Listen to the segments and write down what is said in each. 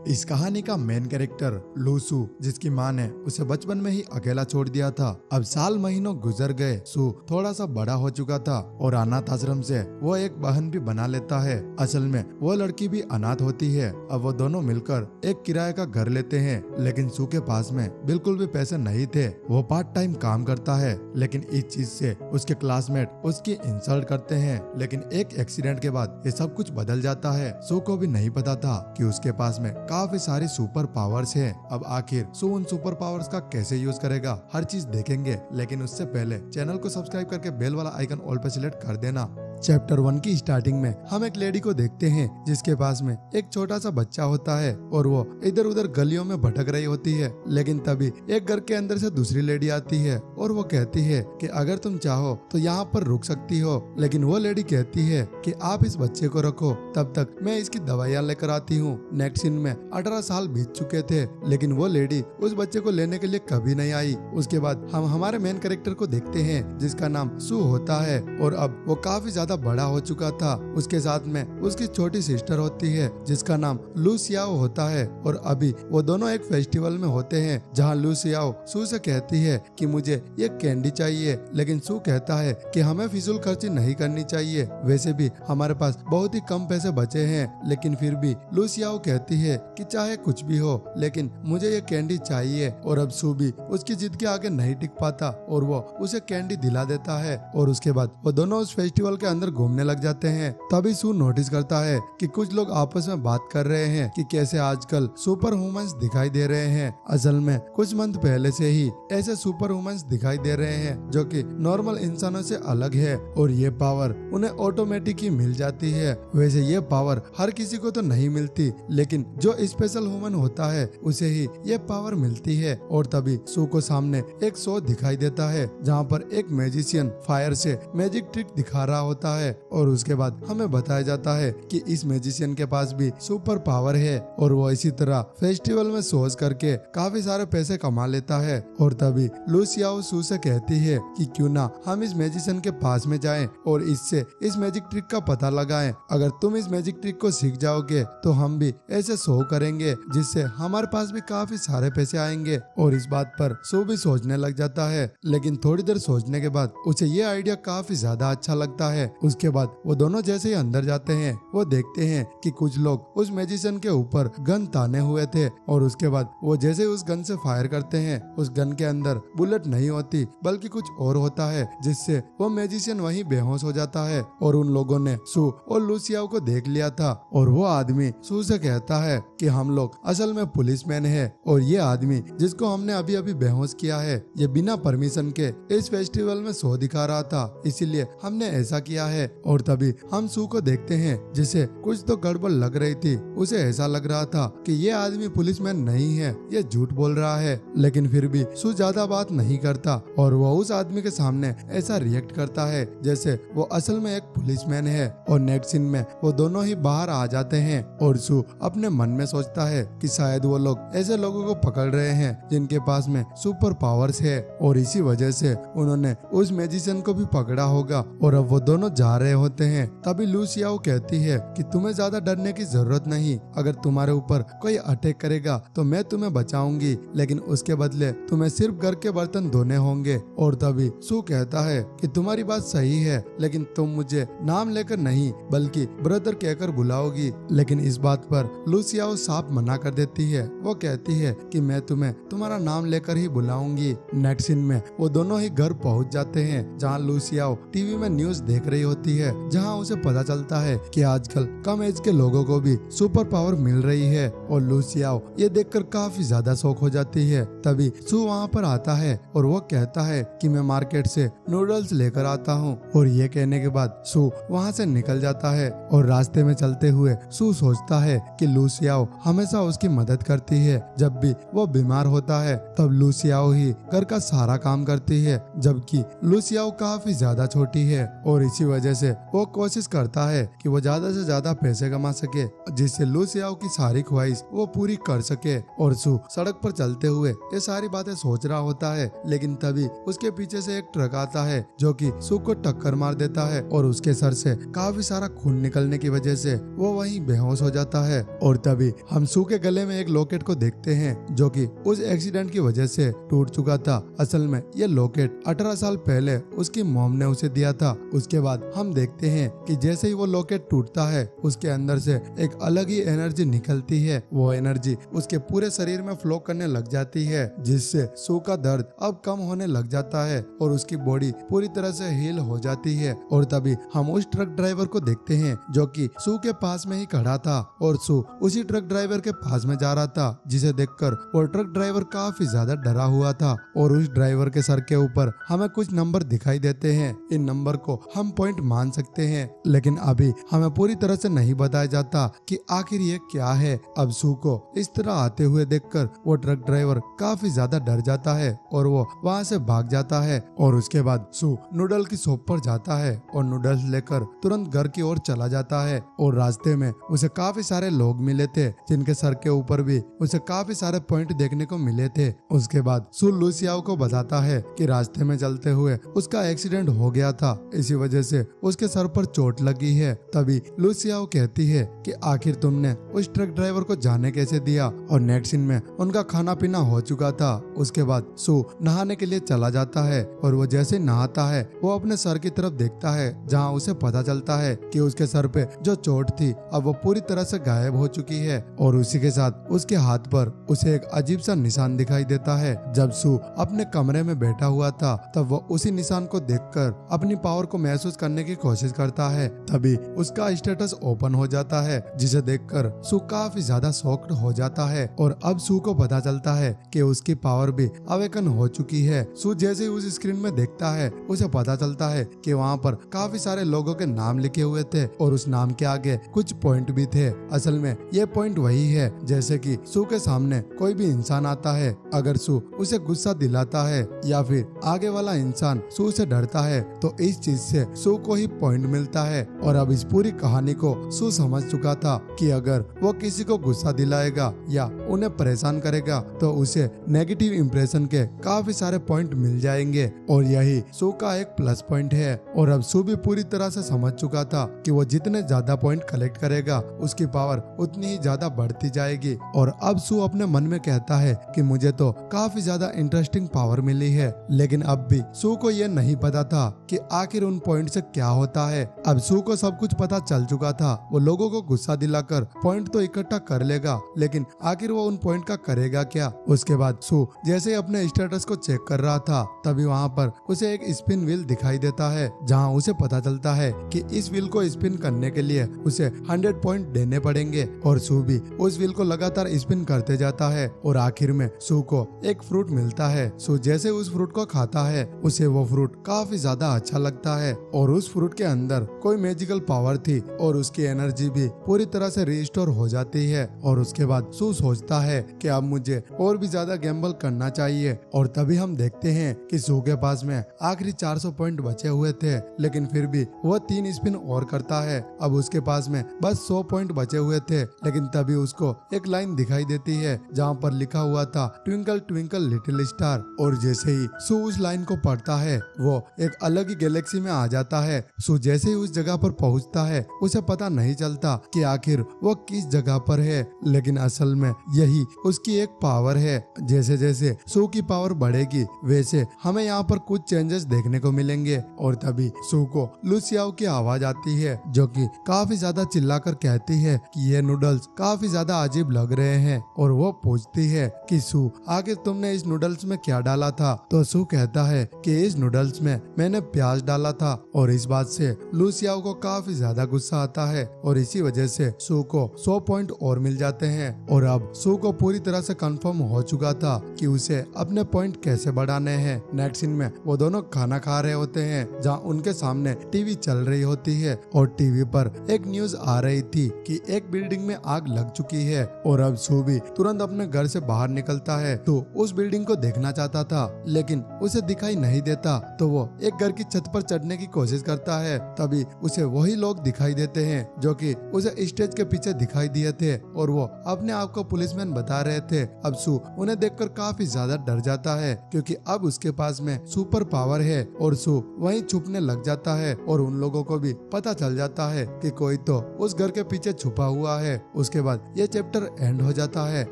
इस कहानी का मेन कैरेक्टर लूसू, जिसकी माँ ने उसे बचपन में ही अकेला छोड़ दिया था। अब साल महीनों गुजर गए। सू थोड़ा सा बड़ा हो चुका था और अनाथ आश्रम से वो एक बहन भी बना लेता है। असल में वो लड़की भी अनाथ होती है। अब वो दोनों मिलकर एक किराए का घर लेते हैं, लेकिन सू के पास में बिल्कुल भी पैसे नहीं थे। वो पार्ट टाइम काम करता है, लेकिन इस चीज से उसके क्लासमेट उसकी इंसल्ट करते हैं। लेकिन एक एक्सीडेंट के बाद ये सब कुछ बदल जाता है। सू को भी नहीं पता था कि उसके पास में काफी सारी सुपर पावर्स है। अब आखिर सू उन सुपर पावर्स का कैसे यूज करेगा, हर चीज देखेंगे। लेकिन उससे पहले चैनल को सब्सक्राइब करके बेल वाला आइकन ऑल पे सिलेक्ट कर देना। चैप्टर 1 की स्टार्टिंग में हम एक लेडी को देखते हैं जिसके पास में एक छोटा सा बच्चा होता है और वो इधर उधर गलियों में भटक रही होती है। लेकिन तभी एक घर के अंदर से दूसरी लेडी आती है और वो कहती है कि अगर तुम चाहो तो यहाँ पर रुक सकती हो। लेकिन वो लेडी कहती है कि आप इस बच्चे को रखो, तब तक मैं इसकी दवाइयाँ लेकर आती हूँ। नेक्स्ट सीन में 18 साल बीत चुके थे, लेकिन वो लेडी उस बच्चे को लेने के लिए कभी नहीं आई। उसके बाद हम हमारे मेन कैरेक्टर को देखते हैं जिसका नाम सू होता है और अब वो काफी ज्यादा बड़ा हो चुका था। उसके साथ में उसकी छोटी सिस्टर होती है जिसका नाम लूसियाओ होता है और अभी वो दोनों एक फेस्टिवल में होते हैं जहाँ लूसियाओ सू से कहती है कि मुझे ये कैंडी चाहिए, लेकिन सू कहता है कि हमें फिजूल खर्ची नहीं करनी चाहिए। वैसे भी हमारे पास बहुत ही कम पैसे बचे हैं, लेकिन फिर भी लूसियाओ कहती है कि चाहे कुछ भी हो लेकिन मुझे ये कैंडी चाहिए। और अब सू भी उसकी जिद के आगे नहीं टिक पाता और वो उसे कैंडी दिला देता है। और उसके बाद वो दोनों उस फेस्टिवल के अंदर घूमने लग जाते हैं। तभी सू नोटिस करता है कि कुछ लोग आपस में बात कर रहे हैं कि कैसे आजकल सुपर वुमेन्स दिखाई दे रहे हैं। असल में कुछ मंथ पहले से ही ऐसे सुपर वुमेन्स दिखाई दे रहे हैं जो कि नॉर्मल इंसानों से अलग है और ये पावर उन्हें ऑटोमेटिक ही मिल जाती है। वैसे ये पावर हर किसी को तो नहीं मिलती, लेकिन जो स्पेशल वुमन होता है उसे ही ये पावर मिलती है। और तभी सू को सामने एक शो दिखाई देता है जहाँ पर एक मैजिशियन फायर से मैजिक ट्रिक दिखा रहा होता है और उसके बाद हमें बताया जाता है कि इस मैजिशियन के पास भी सुपर पावर है और वो इसी तरह फेस्टिवल में शोज करके काफी सारे पैसे कमा लेता है। और तभी लूसियाओ सू से कहती है कि क्यों ना हम इस मैजिशियन के पास में जाएं और इससे इस मैजिक ट्रिक का पता लगाएं। अगर तुम इस मैजिक ट्रिक को सीख जाओगे तो हम भी ऐसे शो करेंगे जिससे हमारे पास भी काफी सारे पैसे आएंगे। और इस बात पर सू भी सोचने लग जाता है, लेकिन थोड़ी देर सोचने के बाद उसे ये आइडिया काफी ज्यादा अच्छा लगता है। उसके बाद वो दोनों जैसे ही अंदर जाते हैं वो देखते हैं कि कुछ लोग उस मैजिशियन के ऊपर गन ताने हुए थे और उसके बाद वो जैसे उस गन से फायर करते हैं उस गन के अंदर बुलेट नहीं होती बल्कि कुछ और होता है, जिससे वो मैजिशियन वहीं बेहोश हो जाता है। और उन लोगों ने सू और लूसियाओ को देख लिया था और वो आदमी सू से कहता है कि हम लोग असल में पुलिसमैन है और ये आदमी जिसको हमने अभी अभी बेहोश किया है ये बिना परमिशन के इस फेस्टिवल में शो दिखा रहा था, इसीलिए हमने ऐसा किया है। और तभी हम सू को देखते हैं जिसे कुछ तो गड़बड़ लग रही थी। उसे ऐसा लग रहा था कि ये आदमी पुलिसमैन नहीं है, ये झूठ बोल रहा है। लेकिन फिर भी सू ज्यादा बात नहीं करता और वो उस आदमी के सामने ऐसा रिएक्ट करता है जैसे वो असल में एक पुलिसमैन है। और नेक्स्ट सीन में वो दोनों ही बाहर आ जाते हैं और सू अपने मन में सोचता है कि शायद वो लोग ऐसे लोगों को पकड़ रहे हैं जिनके पास में सुपर पावर्स है और इसी वजह से उन्होंने उस मैजिशियन को भी पकड़ा होगा। और अब वो दोनों जा रहे होते हैं तभी लूसियाओ कहती है कि तुम्हें ज्यादा डरने की जरूरत नहीं, अगर तुम्हारे ऊपर कोई अटैक करेगा तो मैं तुम्हें बचाऊंगी, लेकिन उसके बदले तुम्हें सिर्फ घर के बर्तन धोने होंगे। और तभी सू कहता है कि तुम्हारी बात सही है, लेकिन तुम मुझे नाम लेकर नहीं बल्कि ब्रदर कहकर बुलाओगी। लेकिन इस बात पर लूसियाओ साफ मना कर देती है। वो कहती है कि मैं तुम्हें तुम्हारा नाम लेकर ही बुलाऊंगी। नेक्स्ट सीन में वो दोनों ही घर पहुंच जाते हैं जहाँ लूसियाओ टीवी में न्यूज देख रही होती है, जहाँ उसे पता चलता है कि आजकल कम एज के लोगों को भी सुपर पावर मिल रही है। और लूसियाओ ये देखकर काफी ज्यादा शौक हो जाती है। तभी सू वहाँ पर आता है और वो कहता है कि मैं मार्केट से नूडल्स लेकर आता हूँ। और ये कहने के बाद सू वहाँ से निकल जाता है और रास्ते में चलते हुए सू सोचता है कि लूसियाओ हमेशा उसकी मदद करती है। जब भी वो बीमार होता है तब लूसियाओ ही घर का सारा काम करती है, जबकि लूसियाओ काफी ज्यादा छोटी है। और इसी वजह से वो कोशिश करता है कि वो ज्यादा से ज्यादा पैसे कमा सके, जिससे लू सियाओ की सारी ख्वाहिश वो पूरी कर सके। और सू सड़क पर चलते हुए ये सारी बातें सोच रहा होता है, लेकिन तभी उसके पीछे से एक ट्रक आता है जो कि सू को टक्कर मार देता है और उसके सर से काफी सारा खून निकलने की वजह से वो वहीं बेहोश हो जाता है। और तभी हम सू के गले में एक लॉकेट को देखते हैं जो कि उस एक्सीडेंट की वजह से टूट चुका था। असल में ये लॉकेट 18 साल पहले उसकी मॉम ने उसे दिया था। उसके बाद हम देखते हैं कि जैसे ही वो लॉकेट टूटता है उसके अंदर से एक अलग ही एनर्जी निकलती है। वो एनर्जी उसके पूरे शरीर में फ्लो करने लग जाती है, जिससे सू का दर्द अब कम होने लग जाता है और उसकी बॉडी पूरी तरह से हील हो जाती है। और तभी हम उस ट्रक ड्राइवर को देखते हैं जो कि सू के पास में ही खड़ा था और सू उसी ट्रक ड्राइवर के पास में जा रहा था, जिसे देखकर वो ट्रक ड्राइवर काफी ज्यादा डरा हुआ था। और उस ड्राइवर के सर के ऊपर हमें कुछ नंबर दिखाई देते हैं। इन नंबर को हम पॉइंट मान सकते हैं, लेकिन अभी हमें पूरी तरह से नहीं बताया जाता कि आखिर ये क्या है। अब सू को इस तरह आते हुए देखकर वो ट्रक ड्राइवर काफी ज्यादा डर जाता है और वो वहाँ से भाग जाता है। और उसके बाद सू नूडल की शॉप पर जाता है और नूडल्स लेकर तुरंत घर की ओर चला जाता है। और रास्ते में उसे काफी सारे लोग मिले थे जिनके सर के ऊपर भी उसे काफी सारे पॉइंट देखने को मिले थे। उसके बाद सू लू सियाओ को बताता है कि रास्ते में चलते हुए उसका एक्सीडेंट हो गया था, इसी वजह से उसके सर पर चोट लगी है। तभी लू सियाओ कहती है कि आखिर तुमने उस ट्रक ड्राइवर को जाने कैसे दिया। और नेक्स्ट सीन में उनका खाना पीना हो चुका था। उसके बाद सू नहाने के लिए चला जाता है और वो जैसे नहाता है वो अपने सर की तरफ देखता है, जहाँ उसे पता चलता है कि उसके सर पे जो चोट थी अब वो पूरी तरह से गायब हो चुकी है। और उसी के साथ उसके हाथ पर उसे एक अजीब सा निशान दिखाई देता है। जब सू अपने कमरे में बैठा हुआ था तब वो उसी निशान को देखकर अपनी पावर को महसूस करने की कोशिश करता है। तभी उसका स्टेटस ओपन हो जाता है, जिसे देखकर सू काफी ज्यादा शॉक्ड हो जाता है। और अब सू को पता चलता है कि उसकी पावर भी अवेकन हो चुकी है। सू जैसे ही उस स्क्रीन में देखता है उसे पता चलता है कि वहाँ पर काफी सारे लोगों के नाम लिखे हुए थे और उस नाम के आगे कुछ पॉइंट भी थे। असल में ये पॉइंट वही है जैसे कि सू के सामने कोई भी इंसान आता है, अगर सू उसे गुस्सा दिलाता है या फिर आगे वाला इंसान सू से डरता है तो इस चीज से सू को ही पॉइंट मिलता है। और अब इस पूरी कहानी को सू समझ चुका था कि अगर वो किसी को गुस्सा दिलाएगा या उन्हें परेशान करेगा तो उसे नेगेटिव इंप्रेशन के काफी सारे पॉइंट मिल जाएंगे और यही सू का एक प्लस पॉइंट है। और अब सू भी पूरी तरह से समझ चुका था कि वो जितने ज्यादा पॉइंट कलेक्ट करेगा उसकी पावर उतनी ही ज्यादा बढ़ती जाएगी। और अब सू अपने मन में कहता है कि मुझे तो काफी ज्यादा इंटरेस्टिंग पावर मिली है, लेकिन अब भी सू को ये नहीं पता था कि आखिर उन पॉइंट से क्या होता है। अब सू को सब कुछ पता चल चुका था। वो लोगों को गुस्सा दिलाकर पॉइंट तो इकट्ठा कर लेगा, लेकिन आखिर वो उन पॉइंट का करेगा क्या। उसके बाद सू जैसे अपने स्टेटस को चेक कर रहा था तभी वहाँ पर उसे एक स्पिन व्हील दिखाई देता है, जहाँ उसे पता चलता है कि इस व्हील को स्पिन करने के लिए उसे 100 पॉइंट देने पड़ेंगे। और सू भी उस व्हील को लगातार स्पिन करते जाता है और आखिर में सू को एक फ्रूट मिलता है। सू जैसे उस फ्रूट को खाता है उसे वो फ्रूट काफी ज्यादा अच्छा लगता है और उस फ्रूट के अंदर कोई मैजिकल पावर थी और उसकी एनर्जी भी पूरी तरह से रिस्टोर हो जाती है। और उसके बाद सू सोचता है कि अब मुझे और भी ज्यादा गैम्बल करना चाहिए। और तभी हम देखते हैं कि सू के पास में आखिरी 400 पॉइंट बचे हुए थे, लेकिन फिर भी वह 3 स्पिन और करता है। अब उसके पास में बस 100 पॉइंट बचे हुए थे, लेकिन तभी उसको एक लाइन दिखाई देती है जहाँ पर लिखा हुआ था ट्विंकल ट्विंकल लिटिल स्टार। और जैसे ही सू उस लाइन को पढ़ता है वो एक अलग ही गैलेक्सी में आ जाता है। सू जैसे ही उस जगह पर पहुँचता है उसे पता नहीं चलता कि आखिर वो किस जगह पर है, लेकिन असल में यही उसकी एक पावर है। जैसे जैसे सू की पावर बढ़ेगी वैसे हमें यहाँ पर कुछ चेंजेस देखने को मिलेंगे। और तभी सू को लू सियाओ की आवाज आती है जो कि काफी ज्यादा चिल्लाकर कहती है कि ये नूडल्स काफी ज्यादा अजीब लग रहे हैं। और वो पूछती है कि सू आखिर तुमने इस नूडल्स में क्या डाला था। तो सू कहता है कि इस नूडल्स में मैंने प्याज डाला था। और इस बात से लू सियाओ को काफी ज्यादा गुस्सा आता है और इसी वजह से सू को 100 पॉइंट और मिल जाते हैं। और अब सू को पूरी तरह से कंफर्म हो चुका था कि उसे अपने पॉइंट कैसे बढ़ाने हैं। नेक्स्ट सीन में वो दोनों खाना खा रहे होते हैं जहाँ उनके सामने टीवी चल रही होती है और टीवी पर एक न्यूज आ रही थी कि एक बिल्डिंग में आग लग चुकी है। और अब सू भी तुरंत अपने घर से बाहर निकलता है तो उस बिल्डिंग को देखना चाहता था, लेकिन उसे दिखाई नहीं देता। तो वो एक घर की छत पर चढ़ने की कोशिश कोशिश करता है तभी उसे वही लोग दिखाई देते हैं जो कि उसे स्टेज के पीछे दिखाई दिए थे और वो अपने आप को पुलिसमैन बता रहे थे। अब सू उन्हें देखकर काफी ज्यादा डर जाता है क्योंकि अब उसके पास में सुपर पावर है और सू वहीं छुपने लग जाता है और उन लोगों को भी पता चल जाता है कि कोई तो उस घर के पीछे छुपा हुआ है। उसके बाद ये चैप्टर एंड हो जाता है।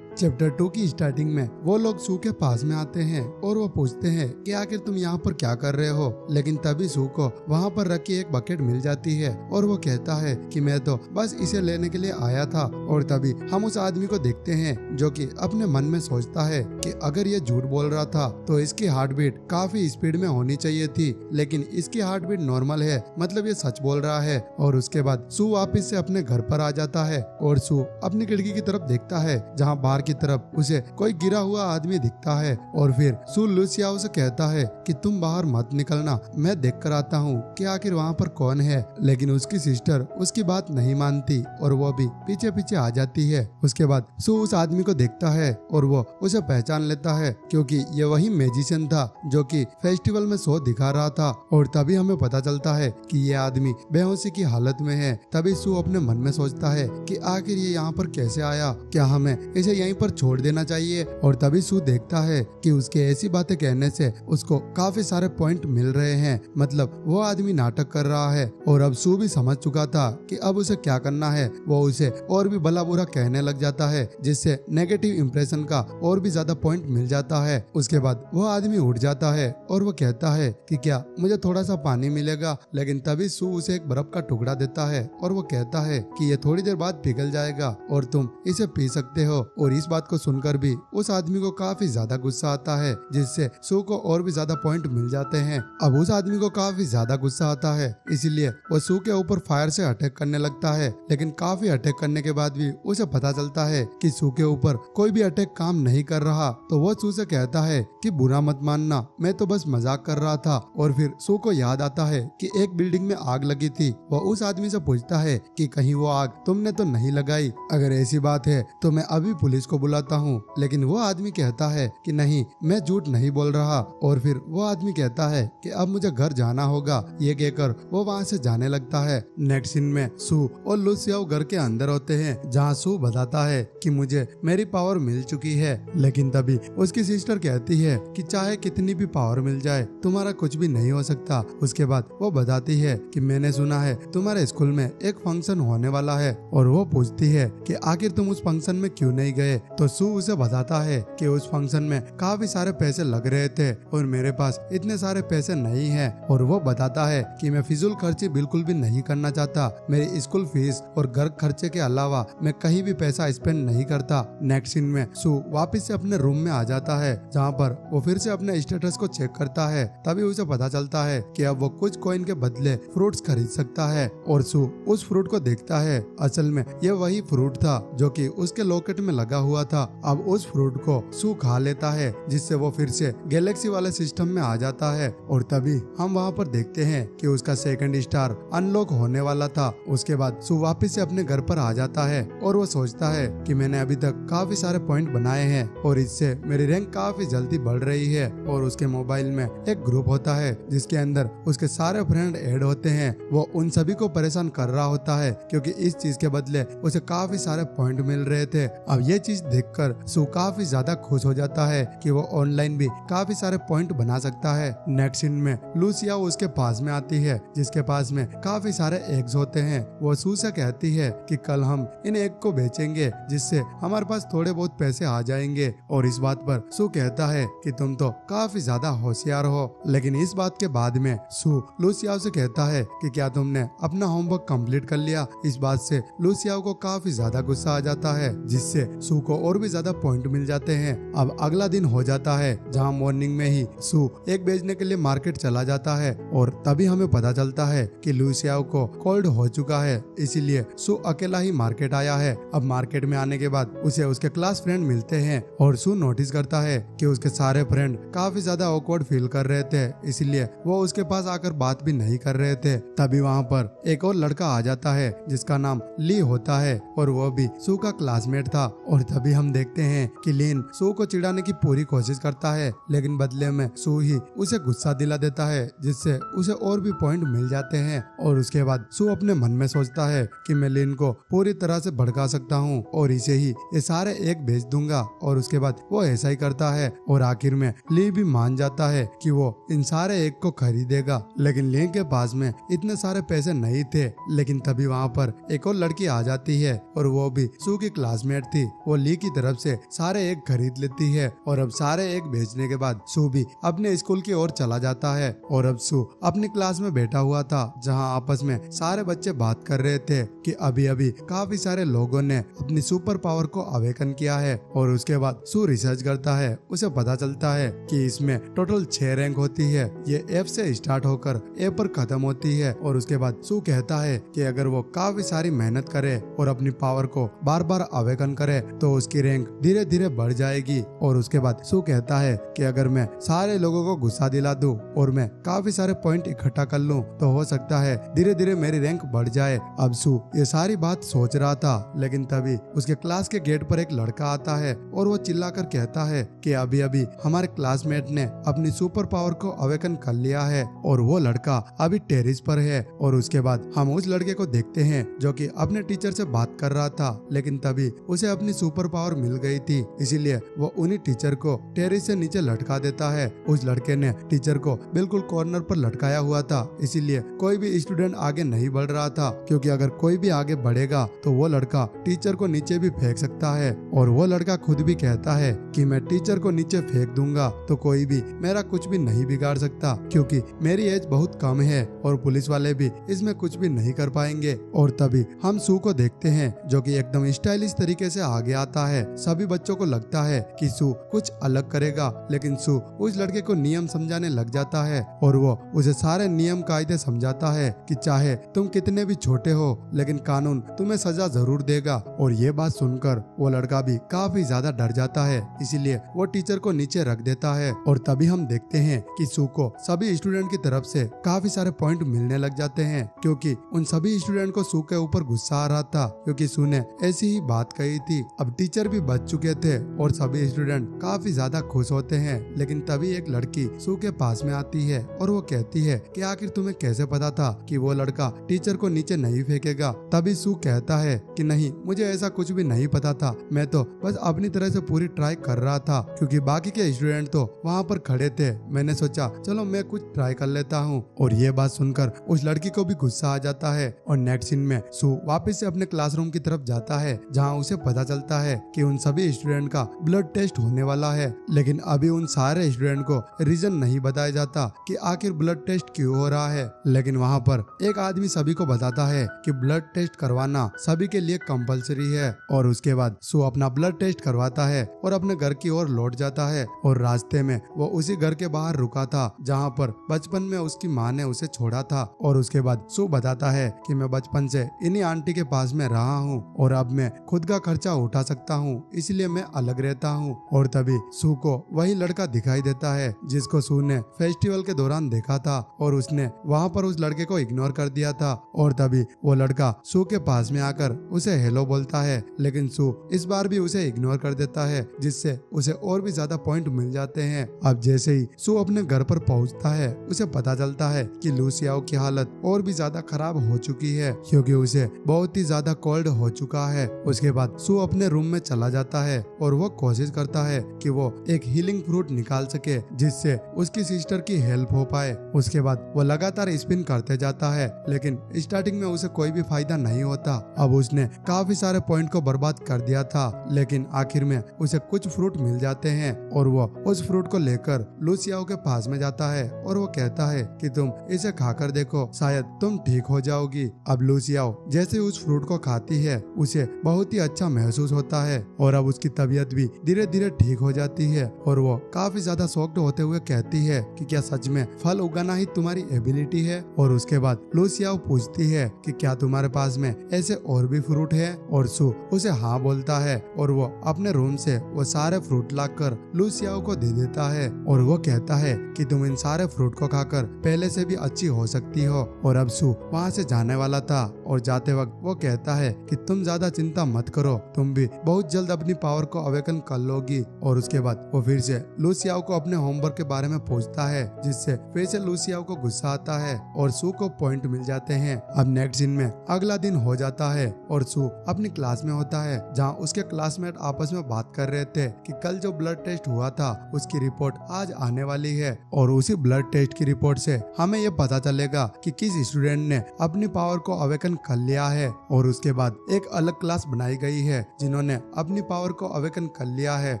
चैप्टर 2 की स्टार्टिंग में वो लोग सू के पास में आते हैं और वो पूछते हैं कि आखिर तुम यहाँ पर क्या कर रहे हो, लेकिन तभी सू को वहाँ पर रखी एक बकेट मिल जाती है और वो कहता है कि मैं तो बस इसे लेने के लिए आया था। और तभी हम उस आदमी को देखते हैं जो कि अपने मन में सोचता है कि अगर ये झूठ बोल रहा था तो इसकी हार्ट बीट काफी स्पीड में होनी चाहिए थी, लेकिन इसकी हार्ट बीट नॉर्मल है, मतलब ये सच बोल रहा है। और उसके बाद सू वापिस से अपने घर पर आ जाता है और सू अपनी खिड़की की तरफ देखता है जहाँ बाहर की तरफ उसे कोई गिरा हुआ आदमी दिखता है और फिर सू लुसियाओ से कहता है कि तुम बाहर मत निकलना, मैं देख कर आता हूँ कि आखिर वहाँ पर कौन है। लेकिन उसकी सिस्टर उसकी बात नहीं मानती और वो भी पीछे पीछे आ जाती है। उसके बाद सू उस आदमी को देखता है और वो उसे पहचान लेता है क्योंकि ये वही मैजिशियन था जो कि फेस्टिवल में शो दिखा रहा था। और तभी हमें पता चलता है कि ये आदमी बेहोशी की हालत में है। तभी सू अपने मन में सोचता है कि आखिर ये यहाँ पर कैसे आया, क्या हमें इसे यहीं पर छोड़ देना चाहिए। और तभी सू देखता है कि उसके ऐसी बातें कहने से उसको काफी सारे पॉइंट मिल रहे हैं, मतलब वो आदमी नाटक कर रहा है। और अब सू भी समझ चुका था कि अब उसे क्या करना है। वो उसे और भी भला बुरा कहने लग जाता है जिससे नेगेटिव इंप्रेशन का और भी ज्यादा पॉइंट मिल जाता है। उसके बाद वो आदमी उठ जाता है और वो कहता है कि क्या मुझे थोड़ा सा पानी मिलेगा, लेकिन तभी सू उसे एक बर्फ का टुकड़ा देता है और वो कहता है कि ये थोड़ी देर बाद पिघल जाएगा और तुम इसे पी सकते हो। और इस बात को सुनकर भी उस आदमी को काफी ज्यादा गुस्सा आता है जिससे सू को और भी ज्यादा पॉइंट मिल जाते हैं। अब उस आदमी को काफी ज्यादा गुस्सा आता है, इसीलिए वो सू के ऊपर फायर से अटैक करने लगता है। लेकिन काफी अटैक करने के बाद भी उसे पता चलता है कि सू के ऊपर कोई भी अटैक काम नहीं कर रहा। तो वो सू से कहता है कि बुरा मत मानना, मैं तो बस मजाक कर रहा था। और फिर सू को याद आता है कि एक बिल्डिंग में आग लगी थी। वो उस आदमी से पूछता है कि कहीं वो आग तुमने तो नहीं लगाई, अगर ऐसी बात है तो मैं अभी पुलिस को बुलाता हूँ। लेकिन वो आदमी कहता है कि नहीं, मैं झूठ नहीं बोल रहा। और फिर वो आदमी कहता है कि अब मुझे घर जाना होगा। ये कहकर वो वहाँ से जाने लगता है। नेक्स्ट सीन में सू और लुसियाओ घर के अंदर होते हैं जहाँ सू बताता है कि मुझे मेरी पावर मिल चुकी है। लेकिन तभी उसकी सिस्टर कहती है कि चाहे कितनी भी पावर मिल जाए तुम्हारा कुछ भी नहीं हो सकता। उसके बाद वो बताती है कि मैंने सुना है तुम्हारे स्कूल में एक फंक्शन होने वाला है। और वो पूछती है कि आखिर तुम उस फंक्शन में क्यों नहीं गए। तो सू उसे बताता है कि उस फंक्शन में काफी सारे पैसे लग रहे थे और मेरे पास इतने सारे पैसे नहीं हैं। और वो बताता है कि मैं फिजूल खर्ची बिल्कुल भी नहीं करना चाहता, मेरी स्कूल फीस और घर खर्चे के अलावा मैं कहीं भी पैसा स्पेंड नहीं करता। नेक्स्ट सीन में सू वापस से अपने रूम में आ जाता है जहाँ पर वो फिर से अपने स्टेटस को चेक करता है। तभी उसे पता चलता है कि अब वो कुछ कॉइन के बदले फ्रूट्स खरीद सकता है। और सू उस फ्रूट को देखता है, असल में ये वही फ्रूट था जो कि उसके लॉकेट में लगा हुआ था। अब उस फ्रूट को सू खा लेता है जिससे वो फिर से गैलेक्सी वाले सिस्टम में आ जाता है। और तभी हम वहाँ पर देखते हैं कि उसका सेकंड स्टार अनलॉक होने वाला था। उसके बाद सू वापस से अपने घर पर आ जाता है और वो सोचता है कि मैंने अभी तक काफी सारे पॉइंट बनाए हैं और इससे मेरी रैंक काफी जल्दी बढ़ रही है। और उसके मोबाइल में एक ग्रुप होता है जिसके अंदर उसके सारे फ्रेंड ऐड होते हैं। वो उन सभी को परेशान कर रहा होता है क्योंकि इस चीज के बदले उसे काफी सारे पॉइंट मिल रहे थे। अब ये चीज देखकर सू काफी ज्यादा खुश हो जाता है कि वो ऑनलाइन भी काफी सारे पॉइंट बना सकता है। नेक्स्ट सीन में लुसिया उसके पास में आती है जिसके पास में काफी सारे एग्स होते हैं। वो सू से कहती है कि कल हम इन एग को बेचेंगे जिससे हमारे पास थोड़े बहुत पैसे आ जाएंगे। और इस बात पर सू कहता है कि तुम तो काफी ज्यादा होशियार हो। लेकिन इस बात के बाद में सू लुसिया से कहता है कि क्या तुमने अपना होमवर्क कंप्लीट कर लिया। इस बात से लुसिया को काफी ज्यादा गुस्सा आ जाता है जिससे सू को और भी ज्यादा पॉइंट मिल जाते हैं। अब अगला दिन हो जाता है जहाँ मॉर्निंग में ही सू एक बेचने के लिए मार्केट चला जाता है और तभी हमें पता चलता है कि लुसियाओ को कोल्ड हो चुका है, इसीलिए सू अकेला ही मार्केट आया है। अब मार्केट में आने के बाद उसे उसके क्लास फ्रेंड मिलते हैं और सू नोटिस करता है कि उसके सारे फ्रेंड काफी ज्यादा ऑकवर्ड फील कर रहे थे, इसीलिए वो उसके पास आकर बात भी नहीं कर रहे थे। तभी वहाँ पर एक और लड़का आ जाता है जिसका नाम ली होता है और वो भी सू का क्लासमेट था। और तभी हम देखते हैं कि लिन सू को चिढ़ाने की पूरी कोशिश करता है, लेकिन बदले में सू ही उसे गुस्सा दिला देता है, जिससे उसे और भी पॉइंट मिल जाते हैं। और उसके बाद सू अपने मन में सोचता है कि मैं लिन को पूरी तरह से भड़का सकता हूँ और इसे ही ये सारे एक भेज दूंगा। और उसके बाद वो ऐसा ही करता है और आखिर में ली भी मान जाता है कि वो इन सारे एक को खरीदेगा। लेकिन ली के पास में इतने सारे पैसे नहीं थे। लेकिन तभी वहाँ पर एक और लड़की आ जाती है और वो भी सू की क्लासमेट थी। वो ली की तरफ से सारे एक खरीद लेती है और अब सारे एक भेजने के बाद सू भी अपने स्कूल की ओर चला जाता है। और अब सू अपनी क्लास में बैठा हुआ था, जहाँ आपस में सारे बच्चे बात कर रहे थे कि अभी अभी काफी सारे लोगों ने अपनी सुपर पावर को अवेकन किया है। और उसके बाद सू रिसर्च करता है। उसे पता चलता है कि इसमें टोटल 6 रैंक होती है। ये एफ से स्टार्ट होकर ए पर खत्म होती है। और उसके बाद सू कहता है कि अगर वो काफी सारी मेहनत करे और अपनी पावर को बार बार अवेकन करे तो उसकी रैंक धीरे धीरे बढ़ जाएगी। और उसके बाद सू कहता है कि अगर मैं सारे लोगों को गुस्सा दिला दूं और मैं काफी सारे पॉइंट इकट्ठा कर लूं तो हो सकता है धीरे धीरे मेरी रैंक बढ़ जाए। अब सू ये सारी बात सोच रहा था, लेकिन तभी उसके क्लास के गेट पर एक लड़का आता है और वो चिल्लाकर कहता है कि अभी अभी हमारे क्लासमेट ने अपनी सुपर पावर को अवेकन कर लिया है। और वो लड़का अभी टेरिस पर है। और उसके बाद हम उस लड़के को देखते हैं जो कि अपने टीचर से बात कर रहा था, लेकिन तभी उसे अपनी सुपर पावर मिल गई थी, इसीलिए वो उन्हीं टीचर को टेरिस से नीचे लटका देता है। उस लड़के ने टीचर को बिल्कुल कॉर्नर पर लटकाया हुआ था, इसीलिए कोई भी स्टूडेंट आगे नहीं बढ़ रहा था, क्योंकि अगर कोई भी आगे बढ़ेगा तो वो लड़का टीचर को नीचे भी फेंक सकता है। और वो लड़का खुद भी कहता है कि मैं टीचर को नीचे फेंक दूंगा तो कोई भी मेरा कुछ भी नहीं बिगाड़ सकता, क्योंकि मेरी एज बहुत कम है और पुलिस वाले भी इसमें कुछ भी नहीं कर पाएंगे। और तभी हम सू को देखते हैं जो कि एकदम स्टाइलिश तरीके से आगे आता है। सभी बच्चों को लगता है कि सू कुछ अलग करेगा, लेकिन सू उस लड़के को नियम समझाने लग जाता है और वो उसे सारे नियम कायदे समझाता है कि चाहे तुम कितने भी छोटे हो लेकिन कानून तुम्हें सजा जरूर देगा। और ये बात सुनकर वो लड़का भी काफी ज्यादा डर जाता है, इसीलिए वो टीचर को नीचे रख देता है। और तभी हम देखते हैं कि सू को सभी स्टूडेंट की तरफ से काफी सारे पॉइंट मिलने लग जाते हैं, क्योंकि उन सभी स्टूडेंट को सू के ऊपर गुस्सा आ रहा था, क्योंकि सू ने ऐसी ही बात कही थी। अब टीचर भी बच चुके थे और सभी स्टूडेंट काफी ज्यादा खुश होते हैं। लेकिन तभी एक लड़की सू के पास में आती है और वो कहती है कि आखिर तुम्हें कैसे पता था कि वो लड़का टीचर को नीचे नहीं फेंकेगा। तभी सू कहता है कि नहीं, मुझे ऐसा कुछ भी नहीं पता था, मैं तो बस अपनी तरह से पूरी ट्राई कर रहा था, क्योंकि बाकी के स्टूडेंट तो वहाँ पर खड़े थे। मैंने सोचा चलो मैं कुछ ट्राई कर लेता हूँ। और ये बात सुनकर उस लड़की को भी गुस्सा आ जाता है। और नेक्स्ट सीन में सू वापस से अपने क्लासरूम की तरफ जाता है, जहाँ उसे पता चलता है कि उन सभी स्टूडेंट का ब्लड टेस्ट होने वाला है। लेकिन अभी उन सारे स्टूडेंट को रीजन नहीं बताया जाता कि आखिर ब्लड टेस्ट क्यों हो रहा है। लेकिन वहाँ पर एक आदमी सभी को बताता है कि ब्लड टेस्ट करवाना सभी के लिए कंपलसरी है। और उसके बाद सू अपना ब्लड टेस्ट करवाता है और अपने घर की ओर लौट जाता है। और रास्ते में वो उसी घर के बाहर रुका था जहाँ पर बचपन में उसकी माँ ने उसे छोड़ा था। और उसके बाद सू बताता है कि मैं बचपन से इन्हीं आंटी के पास में रहा हूँ और अब मैं खुद का खर्चा उठा सकता हूँ, इसलिए मैं अलग रहता हूँ। और तभी सू को वही लड़का दिखाई देता है जिसको सू ने फेस्टिवल के दौरान देखा था और उसने वहाँ पर उस लड़के को इग्नोर कर दिया था। और तभी वो लड़का सू के पास में आकर उसे हेलो बोलता है, लेकिन सू इस बार भी उसे इग्नोर कर देता है, जिससे उसे और भी ज्यादा पॉइंट मिल जाते हैं। अब जैसे ही सू अपने घर पर पहुंचता है, उसे पता चलता है कि लूसियाओ की हालत और भी ज्यादा खराब हो चुकी है, क्योंकि उसे बहुत ही ज्यादा कोल्ड हो चुका है। उसके बाद सू अपने रूम में चला जाता है और वो कोशिश करता है कि वो एक हीलिंग फ्रूट निकाल सके जिससे उसकी सिस्टर की हेल्प हो पाए। उसके बाद वो लगातार स्पिन करते जाता है, लेकिन स्टार्टिंग में उसे कोई भी फायदा नहीं होता। अब उसने काफी सारे पॉइंट को बर्बाद कर दिया था, लेकिन आखिर में उसे कुछ फ्रूट मिल जाते हैं और वो उस फ्रूट को लेकर लूसियाओ के पास में जाता है और वो कहता है कि तुम इसे खाकर देखो, शायद तुम ठीक हो जाओगी। अब लूसियाओ जैसे उस फ्रूट को खाती है उसे बहुत ही अच्छा महसूस होता है और अब उसकी तबीयत भी धीरे धीरे ठीक हो जाती है और वो काफी ज्यादा शॉक्ड होते हुए कहती है कि क्या सच में फल उगाना ही तुम्हारी एबिलिटी है। और उसके बाद लूसियाओ पूछती है कि क्या तुम्हारे पास में ऐसे और भी फ्रूट है, और सू उसे हाँ बोलता है और वो अपने रूम से वो सारे फ्रूट लाकर लूसियाओ को दे देता है और वो कहता है कि तुम इन सारे फ्रूट को खाकर पहले से भी अच्छी हो सकती हो। और अब सू वहाँ से जाने वाला था और जाते वक्त वो कहता है कि तुम ज्यादा चिंता मत करो, तुम भी बहुत जल्द अपनी पावर को अवेकन कर लोगी। और उसके बाद वो फिर से लूसियाओ को अपने होमवर्क के बारे में पूछता है, जिससे फिर से लूसियाओ को गुस्सा आता है और सू को पॉइंट मिल जाते हैं। अब नेक्स्ट सीन में अगला दिन हो जाता है और सू अपनी क्लास में होता है, जहाँ उसके क्लासमेट आपस में बात कर रहे थे कि कल जो ब्लड टेस्ट हुआ था उसकी रिपोर्ट आज आने वाली है और उसी ब्लड टेस्ट की रिपोर्ट से हमें ये पता चलेगा कि किस स्टूडेंट ने अपनी पावर को अवेकन कर लिया है। और उसके बाद एक अलग क्लास बनाई गई है, जिन्होंने अपनी पावर को अवेकन कर लिया है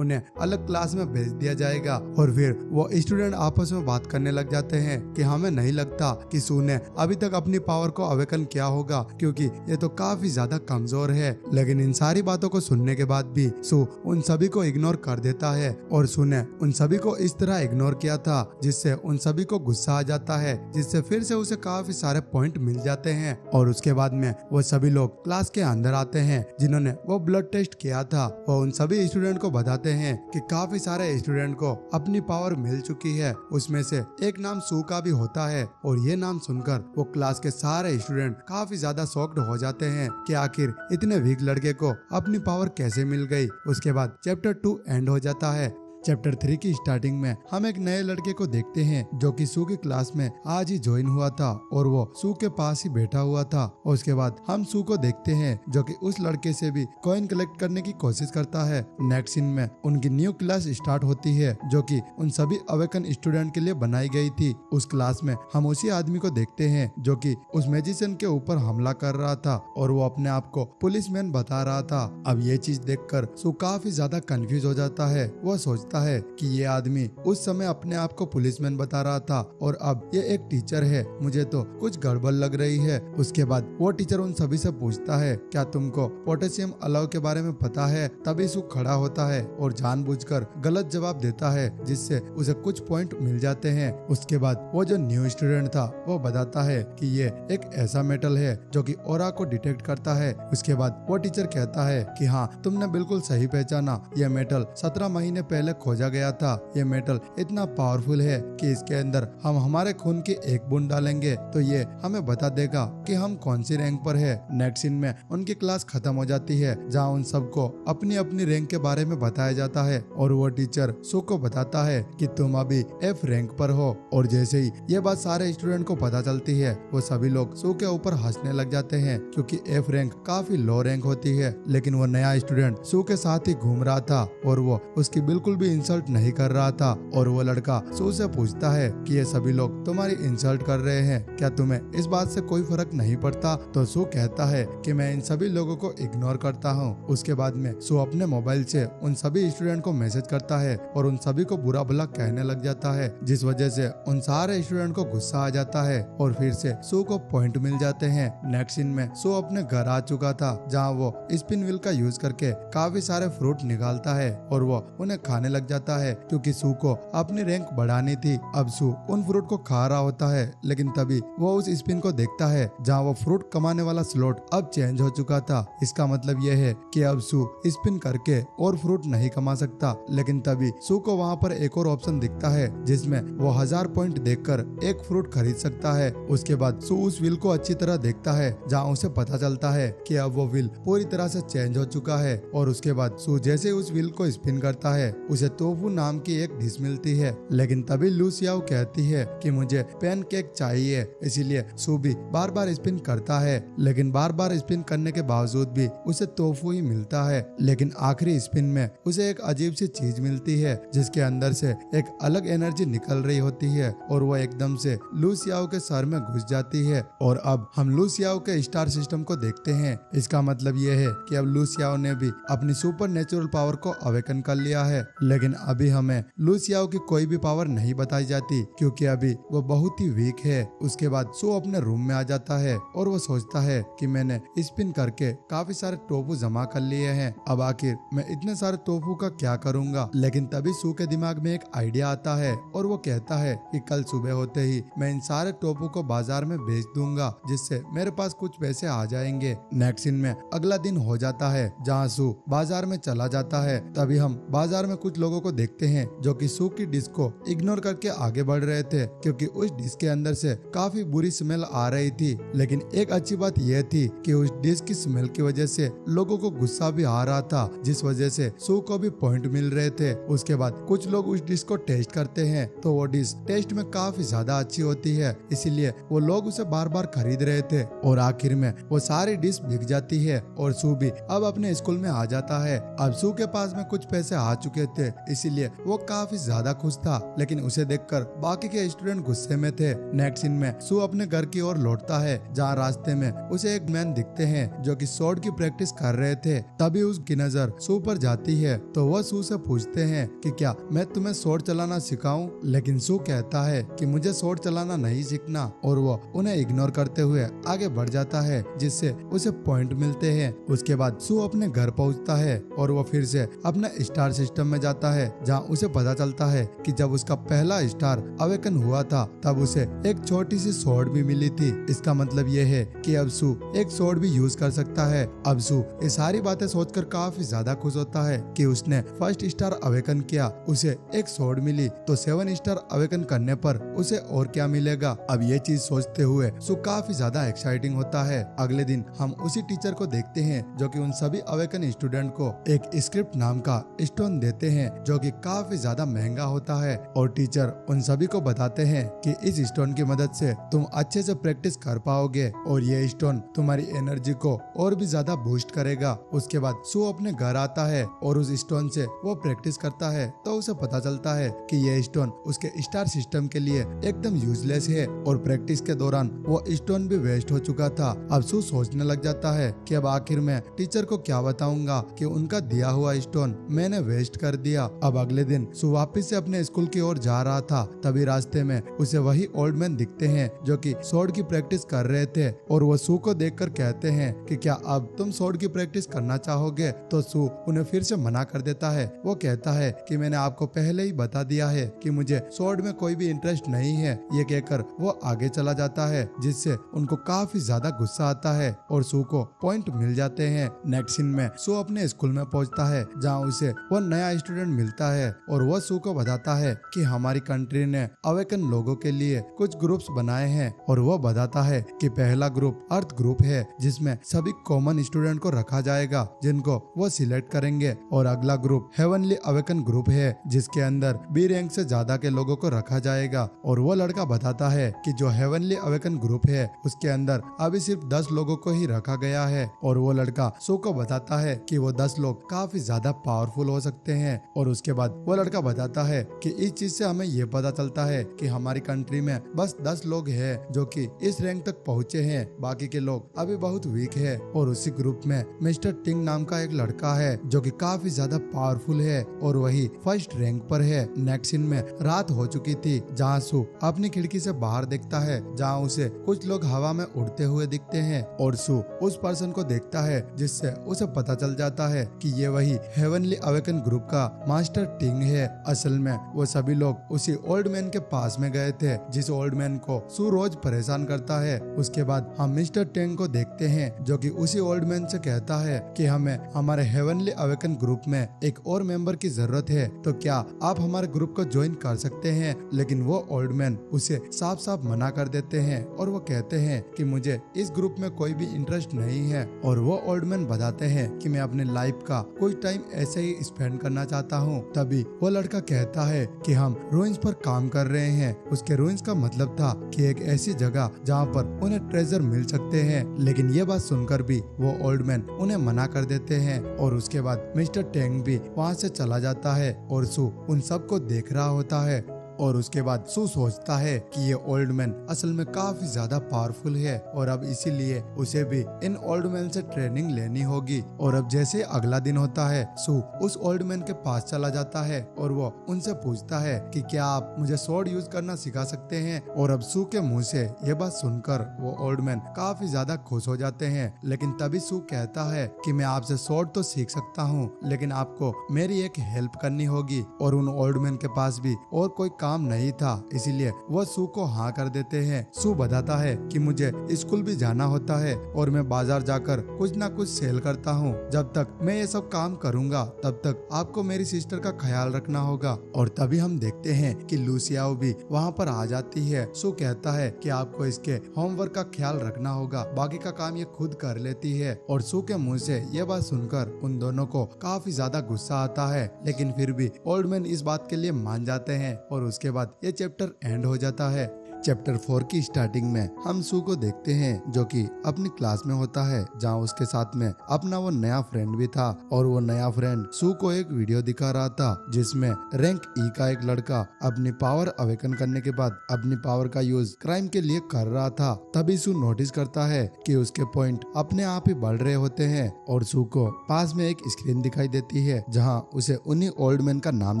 उन्हें अलग क्लास में भेज दिया जाएगा। और फिर वो स्टूडेंट आपस में बात करने लग जाते हैं कि हमें नहीं लगता कि सू ने अभी तक अपनी पावर को अवेकन किया होगा, क्योंकि ये तो काफी ज्यादा कमजोर है। लेकिन इन सारी बातों को सुनने के बाद भी सू उन सभी को इग्नोर कर देता है और सू ने उन सभी को इस तरह इग्नोर किया था जिससे उन सभी को गुस्सा आ जाता है, जिससे फिर से उसे काफी सारे पॉइंट मिल जाते हैं। और उसके बाद में वो सभी लोग क्लास के अंदर आते हैं जिन्होंने वो ब्लड टेस्ट किया था। वो उन सभी स्टूडेंट को बताते हैं कि काफी सारे स्टूडेंट को अपनी पावर मिल चुकी है, उसमें से एक नाम सू का भी होता है। और ये नाम सुनकर वो क्लास के सारे स्टूडेंट काफी ज्यादा शॉक्ड हो जाते हैं कि आखिर इतने वीक लड़के को अपनी पावर कैसे मिल गई। उसके बाद चैप्टर 2 एंड हो जाता है। चैप्टर 3 की स्टार्टिंग में हम एक नए लड़के को देखते हैं जो कि सू की क्लास में आज ही ज्वाइन हुआ था और वो सू के पास ही बैठा हुआ था। और उसके बाद हम सू को देखते हैं जो कि उस लड़के से भी कॉइन कलेक्ट करने की कोशिश करता है। नेक्स्ट सीन में उनकी न्यू क्लास स्टार्ट होती है जो कि उन सभी अवेकन स्टूडेंट के लिए बनाई गई थी। उस क्लास में हम उसी आदमी को देखते हैं जो कि उस मैजिशियन के ऊपर हमला कर रहा था और वो अपने आप को पुलिसमैन बता रहा था। अब ये चीज देखकर सू काफी ज्यादा कंफ्यूज हो जाता है। वो सोचता है कि ये आदमी उस समय अपने आप को पुलिसमैन बता रहा था और अब ये एक टीचर है, मुझे तो कुछ गड़बड़ लग रही है। उसके बाद वो टीचर उन सभी से पूछता है, क्या तुमको पोटेशियम अलाव के बारे में पता है? तभी सू खड़ा होता है और जानबूझकर गलत जवाब देता है, जिससे उसे कुछ पॉइंट मिल जाते हैं। उसके बाद वो जो न्यू स्टूडेंट था वो बताता है कि ये एक ऐसा मेटल है जो कि ऑरा को डिटेक्ट करता है। उसके बाद वो टीचर कहता है कि हाँ, तुमने बिल्कुल सही पहचाना, ये मेटल 17 महीने पहले खोजा गया था। ये मेटल इतना पावरफुल है कि इसके अंदर हम हमारे खून की एक बूंद डालेंगे तो ये हमें बता देगा कि हम कौन सी रैंक पर है। नेक्स्ट सीन में उनकी क्लास खत्म हो जाती है, जहाँ उन सबको अपनी अपनी रैंक के बारे में बताया जाता है और वो टीचर सू को बताता है कि तुम अभी F रैंक पर हो। और जैसे ही ये बात सारे स्टूडेंट को पता चलती है, वो सभी लोग सू के ऊपर हंसने लग जाते हैं, क्योंकि F रैंक काफी लो रैंक होती है। लेकिन वो नया स्टूडेंट सू के साथ ही घूम रहा था और वो उसकी बिल्कुल भी इंसल्ट नहीं कर रहा था। और वो लड़का सू से पूछता है कि ये सभी लोग तुम्हारी इंसल्ट कर रहे हैं, क्या तुम्हें इस बात से कोई फर्क नहीं पड़ता? तो सू कहता है कि मैं इन सभी लोगों को इग्नोर करता हूँ। उसके बाद में सू अपने मोबाइल से उन सभी स्टूडेंट को मैसेज करता है और उन सभी को बुरा भला कहने लग जाता है, जिस वजह से उन सारे स्टूडेंट को गुस्सा आ जाता है और फिर से सू को पॉइंट मिल जाते हैं। नेक्स्ट सीन में सू अपने घर आ चुका था, जहाँ वो स्पिन व्हील का यूज करके काफी सारे फ्रूट निकालता है और वो उन्हें खाने लग जाता है, क्योंकि सू को अपनी रैंक बढ़ानी थी। अब सू उन फ्रूट को खा रहा होता है, लेकिन तभी वो उस स्पिन को देखता है जहाँ वो फ्रूट कमाने वाला स्लॉट अब चेंज हो चुका था। इसका मतलब ये है कि अब सू स्पिन करके और फ्रूट नहीं कमा सकता। लेकिन तभी सू को वहाँ पर एक और ऑप्शन दिखता है जिसमें वो 1000 पॉइंट देकर एक फ्रूट खरीद सकता है। उसके बाद सू उस व्हील को अच्छी तरह देखता है, जहाँ उसे पता चलता है कि अब वो व्हील पूरी तरह से चेंज हो चुका है। और उसके बाद सू जैसे उस व्हील को स्पिन करता है, उसे तोफू नाम की एक डिश मिलती है। लेकिन तभी लूसियाओ कहती है कि मुझे पैनकेक चाहिए, इसीलिए सू भी बार बार स्पिन करता है, लेकिन बार बार स्पिन करने के बावजूद भी उसे तोफू ही मिलता है। लेकिन आखिरी स्पिन में उसे एक अजीब सी चीज मिलती है, जिसके अंदर से एक अलग एनर्जी निकल रही होती है और वो एकदम से लूसियाओ के सर में घुस जाती है। और अब हम लूसियाओ के स्टार सिस्टम को देखते हैं। इसका मतलब ये है कि अब लूसियाओ ने भी अपनी सुपर नेचुरल पावर को अवेकन कर लिया है। लेकिन अभी हमें लूसियाओ की कोई भी पावर नहीं बताई जाती, क्योंकि अभी वो बहुत ही वीक है। उसके बाद सू अपने रूम में आ जाता है और वो सोचता है कि मैंने स्पिन करके काफी सारे टोफू जमा कर लिए हैं, अब आखिर मैं इतने सारे टोफू का क्या करूंगा। लेकिन तभी सू के दिमाग में एक आइडिया आता है और वो कहता है कि कल सुबह होते ही मैं इन सारे टोफू को बाजार में बेच दूंगा, जिससे मेरे पास कुछ पैसे आ जाएंगे। नेक्स्ट सीन में अगला दिन हो जाता है, जहाँ सू बाजार में चला जाता है। तभी हम बाजार में कुछ लोगों को देखते हैं जो कि सू की डिश को इग्नोर करके आगे बढ़ रहे थे, क्योंकि उस डिश के अंदर से काफी बुरी स्मेल आ रही थी। लेकिन एक अच्छी बात यह थी कि उस डिश की स्मेल की वजह से लोगों को गुस्सा भी आ रहा था, जिस वजह से सू को भी पॉइंट मिल रहे थे। उसके बाद कुछ लोग उस डिश को टेस्ट करते हैं तो वो डिश टेस्ट में काफी ज्यादा अच्छी होती है, इसीलिए वो लोग उसे बार बार खरीद रहे थे। और आखिर में वो सारी डिश बिक जाती है और सू भी अब अपने स्कूल में आ जाता है। अब सू के पास में कुछ पैसे आ चुके थे, इसीलिए वो काफी ज्यादा खुश था। लेकिन उसे देखकर बाकी के स्टूडेंट गुस्से में थे। नेक्स्ट सीन में सू अपने घर की ओर लौटता है, जहाँ रास्ते में उसे एक मैन दिखते हैं जो कि स्वॉर्ड की प्रैक्टिस कर रहे थे। तभी उसकी नजर सू पर जाती है तो वह सू से पूछते हैं कि क्या मैं तुम्हें स्वॉर्ड चलाना सिखाऊं। लेकिन सू कहता है कि मुझे स्वॉर्ड चलाना नहीं सीखना, और वो उन्हें इग्नोर करते हुए आगे बढ़ जाता है, जिससे उसे पॉइंट मिलते हैं। उसके बाद सू अपने घर पहुंचता है और वो फिर से अपने स्टार सिस्टम में जाता है, जहां उसे पता चलता है कि जब उसका पहला स्टार अवेकन हुआ था तब उसे एक छोटी सी स्वॉर्ड भी मिली थी। इसका मतलब ये है कि अब सू एक स्वॉर्ड भी यूज कर सकता है। अब सू ये सारी बातें सोचकर काफी ज्यादा खुश होता है कि उसने फर्स्ट स्टार अवेकन किया, उसे एक स्वॉर्ड मिली, तो 7 स्टार अवेकन करने पर उसे और क्या मिलेगा। अब ये चीज सोचते हुए सू काफी ज्यादा एक्साइटिंग होता है। अगले दिन हम उसी टीचर को देखते हैं जो कि उन सभी अवेकन स्टूडेंट को एक स्क्रिप्ट नाम का स्टोन देते हैं, जो कि काफी ज्यादा महंगा होता है। और टीचर उन सभी को बताते हैं कि इस स्टोन की मदद से तुम अच्छे से प्रैक्टिस कर पाओगे और ये स्टोन तुम्हारी एनर्जी को और भी ज्यादा बूस्ट करेगा। उसके बाद सू अपने घर आता है और उस स्टोन से वो प्रैक्टिस करता है, तो उसे पता चलता है कि ये स्टोन उसके स्टार सिस्टम के लिए एकदम यूजलेस है और प्रैक्टिस के दौरान वो स्टोन भी वेस्ट हो चुका था। अब सू सोचने लग जाता है कि अब आखिर में टीचर को क्या बताऊंगा कि उनका दिया हुआ स्टोन मैंने वेस्ट कर दिया। अब अगले दिन सू वापस से अपने स्कूल की ओर जा रहा था, तभी रास्ते में उसे वही ओल्ड मैन दिखते हैं जो कि स्वॉर्ड की प्रैक्टिस कर रहे थे। और वो सू को देखकर कहते हैं कि क्या अब तुम स्वॉर्ड की प्रैक्टिस करना चाहोगे। तो सू उन्हें फिर से मना कर देता है। वो कहता है कि मैंने आपको पहले ही बता दिया है कि मुझे स्वॉर्ड में कोई भी इंटरेस्ट नहीं है। ये कहकर वो आगे चला जाता है, जिससे उनको काफी ज्यादा गुस्सा आता है और सू को पॉइंट मिल जाते हैं। नेक्स्ट सीन में सू अपने स्कूल में पहुंचता है, जहां उसे वो नया स्टूडेंट मिलता है और वो सू को बताता है कि हमारी कंट्री ने अवेकन लोगों के लिए कुछ ग्रुप्स बनाए हैं। और वो बताता है कि पहला ग्रुप अर्थ ग्रुप है, जिसमें सभी कॉमन स्टूडेंट को रखा जाएगा जिनको वो सिलेक्ट करेंगे। और अगला ग्रुप हेवनली अवेकन ग्रुप है, जिसके अंदर बी रैंक से ज्यादा के लोगों को रखा जाएगा। और वो लड़का बताता है कि जो हेवनली अवेकन ग्रुप है उसके अंदर अभी सिर्फ 10 लोगों को ही रखा गया है। और वो लड़का सू को बताता है कि वो 10 लोग काफी ज्यादा पावरफुल हो सकते हैं। और उसके बाद वो लड़का बताता है कि इस चीज से हमें ये पता चलता है कि हमारी कंट्री में बस 10 लोग हैं जो कि इस रैंक तक पहुँचे हैं, बाकी के लोग अभी बहुत वीक है। और उसी ग्रुप में मिस्टर टिंग नाम का एक लड़का है जो कि काफी ज्यादा पावरफुल है और वही फर्स्ट रैंक पर है। नेक्स्ट सीन में रात हो चुकी थी, जहाँ सू अपनी खिड़की से बाहर देखता है, जहाँ उसे कुछ लोग हवा में उड़ते हुए दिखते हैं। और सू उस पर्सन को देखता है, जिससे उसे पता चल जाता है कि ये वही हेवनली अवेकन ग्रुप का मास्टर टिंग है। असल में वो सभी लोग उसी ओल्ड मैन के पास में गए थे, जिस ओल्ड मैन को सू रोज परेशान करता है। उसके बाद हम मिस्टर टिंग को देखते हैं, जो कि उसी ओल्ड मैन से कहता है कि हमें हमारे हेवनली अवेकन ग्रुप में एक और मेंबर की जरूरत है, तो क्या आप हमारे ग्रुप को ज्वाइन कर सकते हैं। लेकिन वो ओल्ड मैन उसे साफ साफ मना कर देते हैं और वो कहते हैं कि मुझे इस ग्रुप में कोई भी इंटरेस्ट नहीं है। और वो ओल्ड मैन बताते हैं कि मैं अपने लाइफ का कुछ टाइम ऐसे ही स्पेंड करना चाहता हूँ। तभी वो लड़का कहता है कि हम रूइंस पर काम कर रहे हैं। उसके रूइंस का मतलब था कि एक ऐसी जगह जहाँ पर उन्हें ट्रेजर मिल सकते हैं। लेकिन ये बात सुनकर भी वो ओल्ड मैन उन्हें मना कर देते हैं। और उसके बाद मिस्टर टेंग भी वहाँ से चला जाता है और सू उन सबको देख रहा होता है। और उसके बाद सू सोचता है कि ये ओल्ड मैन असल में काफी ज्यादा पावरफुल है और अब इसीलिए उसे भी इन ओल्ड मैन से ट्रेनिंग लेनी होगी। और अब जैसे अगला दिन होता है, सू उस ओल्ड मैन के पास चला जाता है और वो उनसे पूछता है कि क्या आप मुझे स्वॉर्ड यूज करना सिखा सकते हैं। और अब सू के मुंह से ये बात सुनकर वो ओल्ड मैन काफी ज्यादा खुश हो जाते हैं। लेकिन तभी सू कहता है कि मैं आपसे स्वॉर्ड तो सीख सकता हूँ, लेकिन आपको मेरी एक हेल्प करनी होगी। और उन ओल्ड मैन के पास भी और कोई काम नहीं था, इसीलिए वो सू को हाँ कर देते हैं। सू बताता है कि मुझे स्कूल भी जाना होता है और मैं बाजार जाकर कुछ ना कुछ सेल करता हूँ। जब तक मैं ये सब काम करूँगा तब तक आपको मेरी सिस्टर का ख्याल रखना होगा। और तभी हम देखते हैं कि लूसियाओ भी वहाँ पर आ जाती है। सू कहता है कि आपको इसके होमवर्क का ख्याल रखना होगा, बाकी का काम ये खुद कर लेती है। और सू के मुंह से ये बात सुनकर उन दोनों को काफी ज्यादा गुस्सा आता है, लेकिन फिर भी ओल्ड मैन इस बात के लिए मान जाते हैं और उसके बाद ये चैप्टर एंड हो जाता है। चैप्टर 4 की स्टार्टिंग में हम सू को देखते हैं जो कि अपनी क्लास में होता है, जहां उसके साथ में अपना वो नया फ्रेंड भी था। और वो नया फ्रेंड सू को एक वीडियो दिखा रहा था जिसमें रैंक ई का एक लड़का अपनी पावर अवेकन करने के बाद अपनी पावर का यूज क्राइम के लिए कर रहा था। तभी सू नोटिस करता है कि उसके पॉइंट अपने आप ही बढ़ रहे होते हैं और सू को पास में एक स्क्रीन दिखाई देती है जहाँ उसे उन्हीं ओल्ड मैन का नाम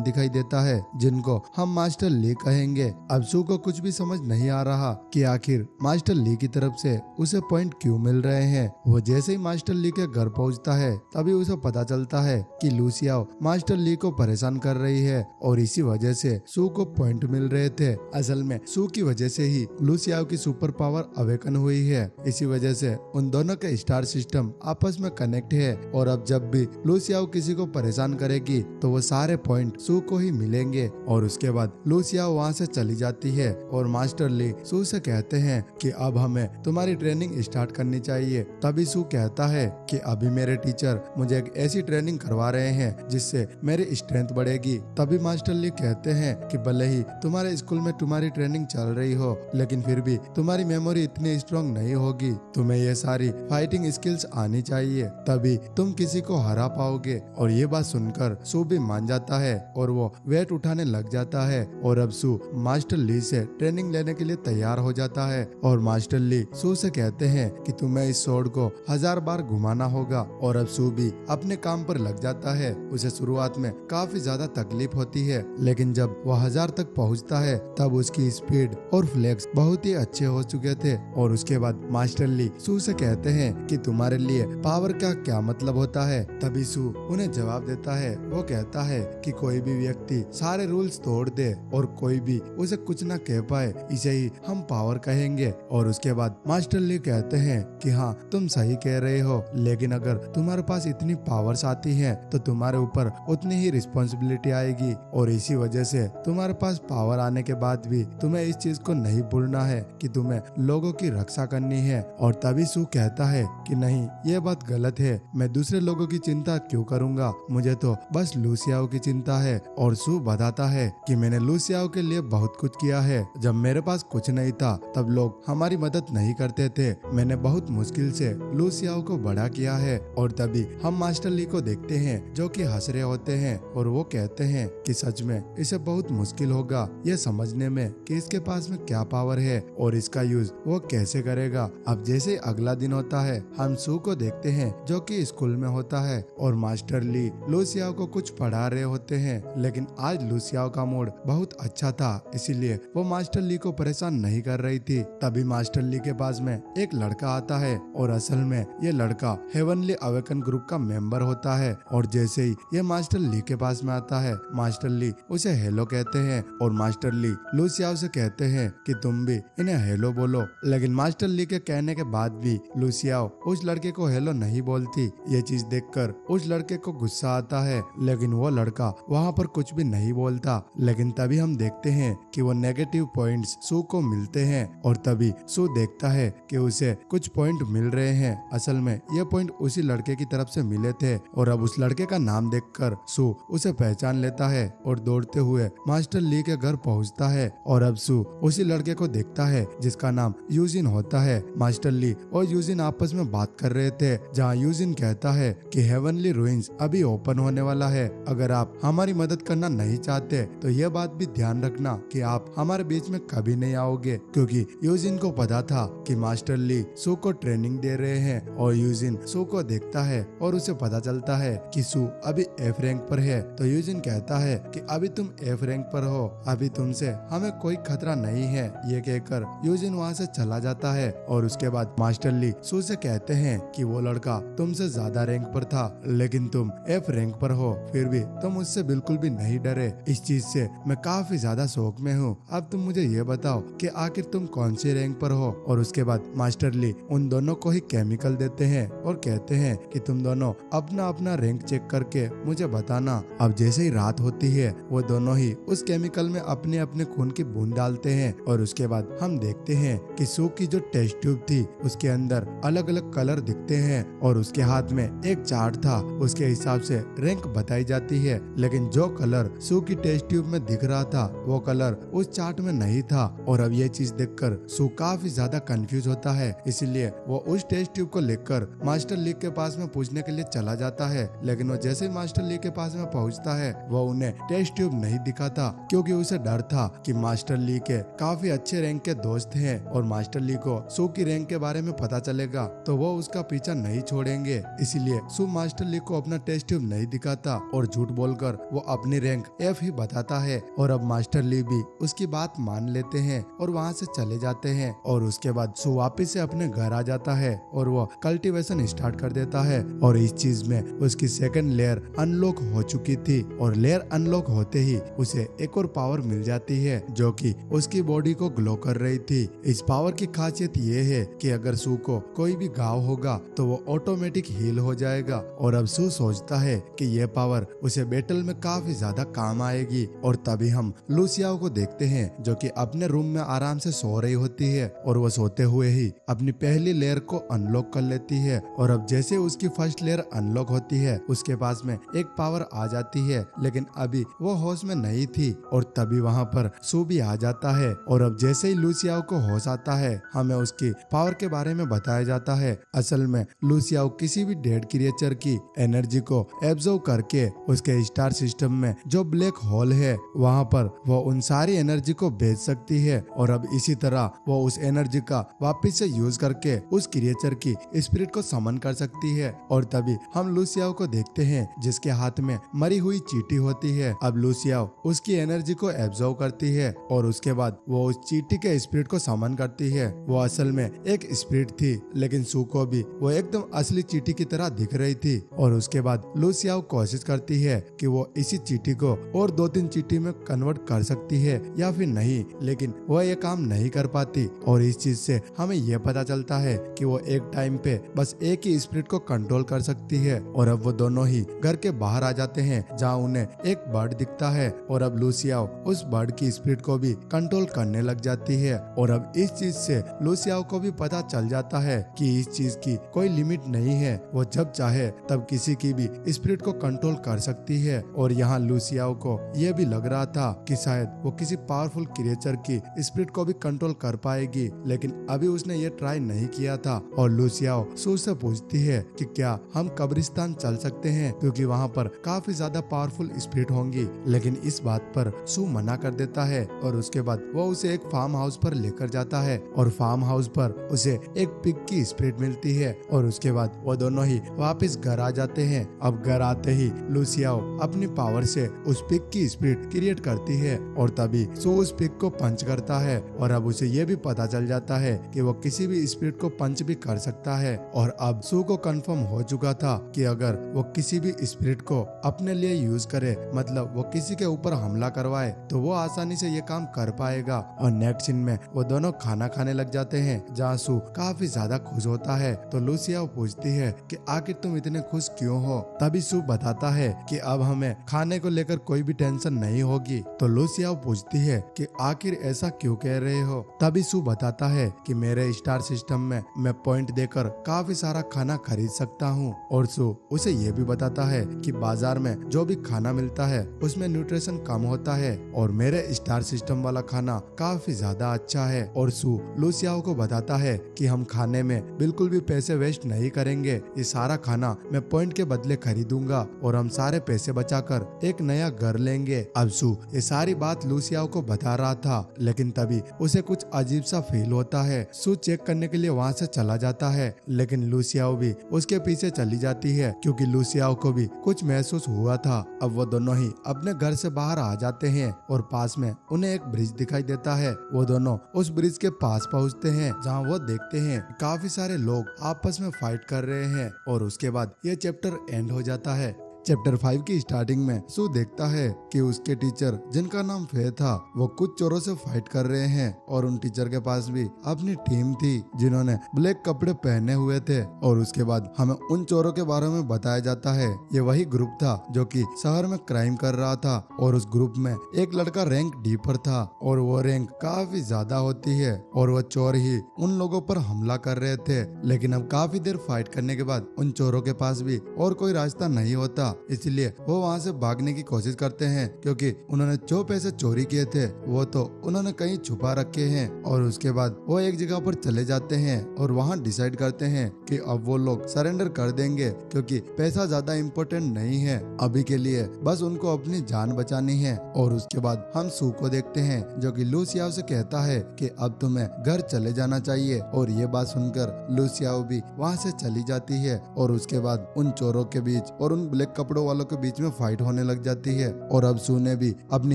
दिखाई देता है जिनको हम मास्टर ली कहेंगे। अब सू को कुछ भी समझ नहीं आ रहा कि आखिर मास्टर ली की तरफ से उसे पॉइंट क्यों मिल रहे हैं। वो जैसे ही मास्टर ली के घर पहुंचता है तभी उसे पता चलता है कि लूसियाओ मास्टर ली को परेशान कर रही है और इसी वजह से सू को पॉइंट मिल रहे थे। असल में सू की वजह से ही लूसियाओ की सुपर पावर अवेकन हुई है। इसी वजह से उन दोनों के स्टार सिस्टम आपस में कनेक्ट है और अब जब भी लूसियाओ किसी को परेशान करेगी तो वो सारे पॉइंट सू को ही मिलेंगे। और उसके बाद लूसियाओ वहाँ से चली जाती है और मास्टर ली सू से कहते हैं कि अब हमें तुम्हारी ट्रेनिंग स्टार्ट करनी चाहिए। तभी सू कहता है कि अभी मेरे टीचर मुझे एक ऐसी ट्रेनिंग करवा रहे हैं जिससे मेरी स्ट्रेंथ बढ़ेगी। तभी मास्टर ली कहते हैं कि भले ही तुम्हारे स्कूल में तुम्हारी ट्रेनिंग चल रही हो लेकिन फिर भी तुम्हारी मेमोरी इतनी स्ट्रॉन्ग नहीं होगी, तुम्हें ये सारी फाइटिंग स्किल्स आनी चाहिए तभी तुम किसी को हरा पाओगे। और ये बात सुनकर सू भी मान जाता है और वो वेट उठाने लग जाता है और अब सू मास्टर ली से ट्रेनिंग लेने के लिए तैयार हो जाता है। और मास्टर ली सू से कहते हैं कि तुम्हें इस स्वॉर्ड को 1000 बार घुमाना होगा। और अब सू भी अपने काम पर लग जाता है। उसे शुरुआत में काफी ज्यादा तकलीफ होती है लेकिन जब वो 1000 तक पहुंचता है तब उसकी स्पीड और फ्लेक्स बहुत ही अच्छे हो चुके थे। और उसके बाद मास्टर ली सू से कहते हैं कि तुम्हारे लिए पावर का क्या मतलब होता है। तभी सू उन्हें जवाब देता है। वो कहता है कि कोई भी व्यक्ति सारे रूल्स तोड़ दे और कोई भी उसे कुछ न कह पाए, इसे ही हम पावर कहेंगे। और उसके बाद मास्टर ली कहते हैं कि हाँ तुम सही कह रहे हो, लेकिन अगर तुम्हारे पास इतनी पावर्स आती हैं तो तुम्हारे ऊपर उतनी ही रिस्पॉन्सिबिलिटी आएगी। और इसी वजह से तुम्हारे पास पावर आने के बाद भी तुम्हें इस चीज को नहीं भूलना है कि तुम्हें लोगों की रक्षा करनी है। और तभी सू कहता है कि नहीं, ये बात गलत है, मैं दूसरे लोगों की चिंता क्यों करूंगा, मुझे तो बस लूसियाओ की चिंता है। और सू बताता है कि मैंने लूसियाओ के लिए बहुत कुछ किया है। जब मेरे पास कुछ नहीं था तब लोग हमारी मदद नहीं करते थे, मैंने बहुत मुश्किल से लूसियाओ को बड़ा किया है। और तभी हम मास्टर ली को देखते हैं जो कि हंस रहे होते हैं और वो कहते हैं कि सच में इसे बहुत मुश्किल होगा ये समझने में कि इसके पास में क्या पावर है और इसका यूज वो कैसे करेगा। अब जैसे अगला दिन होता है हम सू को देखते हैं जो कि स्कूल में होता है और मास्टर ली लूसियाओ को कुछ पढ़ा रहे होते हैं। लेकिन आज लूसियाओ का मूड बहुत अच्छा था, इसीलिए वो मास्टर ली को परेशान नहीं कर रही थी। तभी मास्टर ली के पास में एक लड़का आता है और असल में ये लड़का हेवनली अवेकन ग्रुप का मेंबर होता है। और जैसे ही ये मास्टर ली के पास में आता है मास्टर ली उसे हेलो कहते हैं और मास्टर ली लूसियाओ से कहते हैं कि तुम भी इन्हें हेलो बोलो। लेकिन मास्टर ली के कहने के बाद भी लूसियाओ उस लड़के को हेलो नहीं बोलती। ये चीज देखकर उस लड़के को गुस्सा आता है लेकिन वो लड़का वहाँ पर कुछ भी नहीं बोलता। लेकिन तभी हम देखते हैं कि वो नेगेटिव पॉइंट्स सू को मिलते हैं और तभी सू देखता है कि उसे कुछ पॉइंट मिल रहे हैं। असल में ये पॉइंट उसी लड़के की तरफ से मिले थे और अब उस लड़के का नाम देखकर सू उसे पहचान लेता है और दौड़ते हुए मास्टर ली के घर पहुंचता है। और अब सू उसी लड़के को देखता है जिसका नाम यूजिन होता है। मास्टर ली और यूजिन आपस में बात कर रहे थे जहाँ यूजिन कहता है कि हेवनली रूइंस अभी ओपन होने वाला है, अगर आप हमारी मदद करना नहीं चाहते तो ये बात भी ध्यान रखना कि आप हमारे बीच में कभी कभी नहीं आओगे, क्योंकि यूजिन को पता था कि मास्टर ली सू को ट्रेनिंग दे रहे हैं। और यूजिन सू को देखता है और उसे पता चलता है कि सू अभी एफ रैंक पर है। तो यूजिन कहता है कि अभी तुम एफ रैंक पर हो, अभी तुमसे हमें कोई खतरा नहीं है। ये कहकर यूजिन वहाँ से चला जाता है। और उसके बाद मास्टर ली सू से कहते हैं कि वो लड़का तुमसे ज्यादा रैंक पर था, लेकिन तुम एफ रैंक पर हो, फिर भी तुम उससे बिल्कुल भी नहीं डरे। इस चीज से मैं काफी ज्यादा शौक में हूँ। अब तुम मुझे ये बताओ कि आखिर तुम कौन से रैंक पर हो। और उसके बाद मास्टर ली उन दोनों को ही केमिकल देते हैं और कहते हैं कि तुम दोनों अपना अपना रैंक चेक करके मुझे बताना। अब जैसे ही रात होती है वो दोनों ही उस केमिकल में अपने अपने खून की बूंद डालते हैं। और उसके बाद हम देखते हैं कि सू की जो टेस्ट ट्यूब थी उसके अंदर अलग अलग कलर दिखते हैं और उसके हाथ में एक चार्ट था, उसके हिसाब से रैंक बताई जाती है। लेकिन जो कलर सू की टेस्ट ट्यूब में दिख रहा था वो कलर उस चार्ट में नहीं था। और अब ये चीज देखकर सू काफी ज्यादा कंफ्यूज होता है, इसलिए वो उस टेस्ट ट्यूब को लेकर मास्टर ली के पास में पूछने के लिए चला जाता है। लेकिन वो जैसे ही मास्टर ली के पास में पहुंचता है वो उन्हें टेस्ट ट्यूब नहीं दिखाता, क्योंकि उसे डर था कि मास्टर ली के काफी अच्छे रैंक के दोस्त हैं और मास्टर ली को सू की रैंक के बारे में पता चलेगा तो वो उसका पीछा नहीं छोड़ेंगे। इसीलिए सू मास्टर ली को अपना टेस्ट ट्यूब नहीं दिखाता और झूठ बोलकर वो अपनी रैंक एफ ही बताता है। और अब मास्टर ली भी उसकी बात मान लेते हैं और वहाँ से चले जाते हैं। और उसके बाद सू वापिस से अपने घर आ जाता है और वो कल्टीवेशन स्टार्ट कर देता है। और इस चीज में उसकी सेकंड लेयर अनलॉक हो चुकी थी और लेयर अनलॉक होते ही उसे एक और पावर मिल जाती है जो कि उसकी बॉडी को ग्लो कर रही थी। इस पावर की खासियत ये है कि अगर सू को कोई भी घाव होगा तो वो ऑटोमेटिक हील हो जाएगा। और अब सू सोचता है कि ये पावर उसे बैटल में काफी ज्यादा काम आएगी। और तभी हम लूसियाओ को देखते हैं जो कि अपने रूम में आराम से सो रही होती है और वो सोते हुए ही अपनी पहली लेयर को अनलॉक कर लेती है। और अब जैसे उसकी फर्स्ट लेयर अनलॉक होती है उसके पास में एक पावर आ जाती है, लेकिन अभी वो होश में नहीं थी। और तभी वहाँ पर सू भी आ जाता है। और अब जैसे ही लूसियाओ को होश आता है हमें उसकी पावर के बारे में बताया जाता है। असल में लूसियाओ किसी भी डेड क्रिएचर की एनर्जी को एब्जॉर्ब करके उसके स्टार सिस्टम में जो ब्लैक होल है वहाँ पर वो उन सारी एनर्जी को भेज सकती है। और अब इसी तरह वो उस एनर्जी का वापस से यूज करके उस क्रिएचर की स्पिरिट को समन कर सकती है। और तभी हम लूसियाओ को देखते हैं जिसके हाथ में मरी हुई चींटी होती है। अब लूसियाओ उसकी एनर्जी को एब्जॉर्ब करती है और उसके बाद वो उस चींटी के स्पिरिट को समन करती है। वो असल में एक स्पिरिट थी, लेकिन सू को भी वो एकदम असली चींटी की तरह दिख रही थी। और उसके बाद लूसियाओ कोशिश करती है कि वो इसी चींटी को और 2-3 चींटी में कन्वर्ट कर सकती है या फिर नहीं, लेकिन वो ये काम नहीं कर पाती। और इस चीज से हमें ये पता चलता है कि वो एक टाइम पे बस एक ही स्पिरिट को कंट्रोल कर सकती है। और अब वो दोनों ही घर के बाहर आ जाते हैं जहाँ उन्हें एक बर्ड दिखता है। और अब लूसियाओ उस बर्ड की स्पिरिट को भी कंट्रोल करने लग जाती है। और अब इस चीज से लूसियाओ को भी पता चल जाता है कि इस चीज की कोई लिमिट नहीं है, वो जब चाहे तब किसी की भी स्पिरिट को कंट्रोल कर सकती है। और यहाँ लूसियाओ को यह भी लग रहा था कि शायद वो किसी पावरफुल क्रिएचर की स्पिरिट को भी कंट्रोल कर पाएगी, लेकिन अभी उसने ये ट्राई नहीं किया था। और लूसियाओ सू से पूछती है कि क्या हम कब्रिस्तान चल सकते हैं, क्योंकि वहाँ पर काफी ज्यादा पावरफुल स्पिरिट होंगी। लेकिन इस बात पर सू मना कर देता है। और उसके बाद वो उसे एक फार्म हाउस पर लेकर जाता है और फार्म हाउस पर उसे एक पिग की स्पिरिट मिलती है। और उसके बाद वो दोनों ही वापस घर आ जाते हैं। अब घर आते ही लूसियाओ अपनी पावर से उस पिग की स्पिरिट क्रिएट करती है और तभी सू उस पिग को पंच करता है। और अब उसे ये भी पता चल जाता है कि वो किसी भी स्पिरिट को पंच भी कर सकता है। और अब सू को कंफर्म हो चुका था कि अगर वो किसी भी स्पिरिट को अपने लिए यूज करे, मतलब वो किसी के ऊपर हमला करवाए, तो वो आसानी से ये काम कर पाएगा। और नेक्स्ट सीन में वो दोनों खाना खाने लग जाते हैं जहाँ सू काफी ज्यादा खुश होता है। तो लूसियाओ पूछती है कि आखिर तुम इतने खुश क्यों हो। तभी सू बताता है कि अब हमें खाने को लेकर कोई भी टेंशन नहीं होगी। तो लूसियाओ पूछती है कि आखिर ऐसा क्यों कह रहे हो। तभी सू बताता है कि मेरे स्टार सिस्टम में मैं पॉइंट देकर काफी सारा खाना खरीद सकता हूँ। और सू उसे ये भी बताता है कि बाजार में जो भी खाना मिलता है उसमें न्यूट्रिशन कम होता है और मेरे स्टार सिस्टम वाला खाना काफी ज्यादा अच्छा है। और सू लूसियाओ को बताता है कि हम खाने में बिल्कुल भी पैसे वेस्ट नहीं करेंगे, ये सारा खाना मैं पॉइंट के बदले खरीदूंगा और हम सारे पैसे बचाकर एक नया घर लेंगे। अब सू ये सारी बात लूसियाओ को बता रहा था, लेकिन तभी उसे कुछ अजीब सा फील होता है। सू चेक करने के लिए वहाँ से चला जाता है, लेकिन लूसियाओ भी उसके पीछे चली जाती है क्योंकि लूसियाओ को भी कुछ महसूस हुआ था। अब वो दोनों ही अपने घर से बाहर आ जाते हैं और पास में उन्हें एक ब्रिज दिखाई देता है। वो दोनों उस ब्रिज के पास पहुँचते हैं जहाँ वो देखते हैं काफी सारे लोग आपस में फाइट कर रहे हैं और उसके बाद ये चैप्टर एंड हो जाता है। चैप्टर 5 की स्टार्टिंग में सू देखता है कि उसके टीचर जिनका नाम फे था वो कुछ चोरों से फाइट कर रहे हैं और उन टीचर के पास भी अपनी टीम थी जिन्होंने ब्लैक कपड़े पहने हुए थे। और उसके बाद हमें उन चोरों के बारे में बताया जाता है ये वही ग्रुप था जो कि शहर में क्राइम कर रहा था और उस ग्रुप में एक लड़का रैंक डी पर था और वो रैंक काफी ज्यादा होती है और वो चोर ही उन लोगों पर हमला कर रहे थे। लेकिन अब काफी देर फाइट करने के बाद उन चोरों के पास भी और कोई रास्ता नहीं होता, इसलिए वो वहाँ से भागने की कोशिश करते हैं क्योंकि उन्होंने जो पैसे चोरी किए थे वो तो उन्होंने कहीं छुपा रखे हैं। और उसके बाद वो एक जगह पर चले जाते हैं और वहाँ डिसाइड करते हैं कि अब वो लोग सरेंडर कर देंगे क्योंकि पैसा ज्यादा इम्पोर्टेंट नहीं है अभी के लिए, बस उनको अपनी जान बचानी है। और उसके बाद हम सू को देखते हैं जो कि लूसियाओ से कहता है कि अब तुम्हें घर चले जाना चाहिए और ये बात सुनकर लूसियाओ भी वहाँ से चली जाती है। और उसके बाद उन चोरों के बीच और उन ब्लैक कपड़ों वालों के बीच में फाइट होने लग जाती है और अब सू ने भी अपनी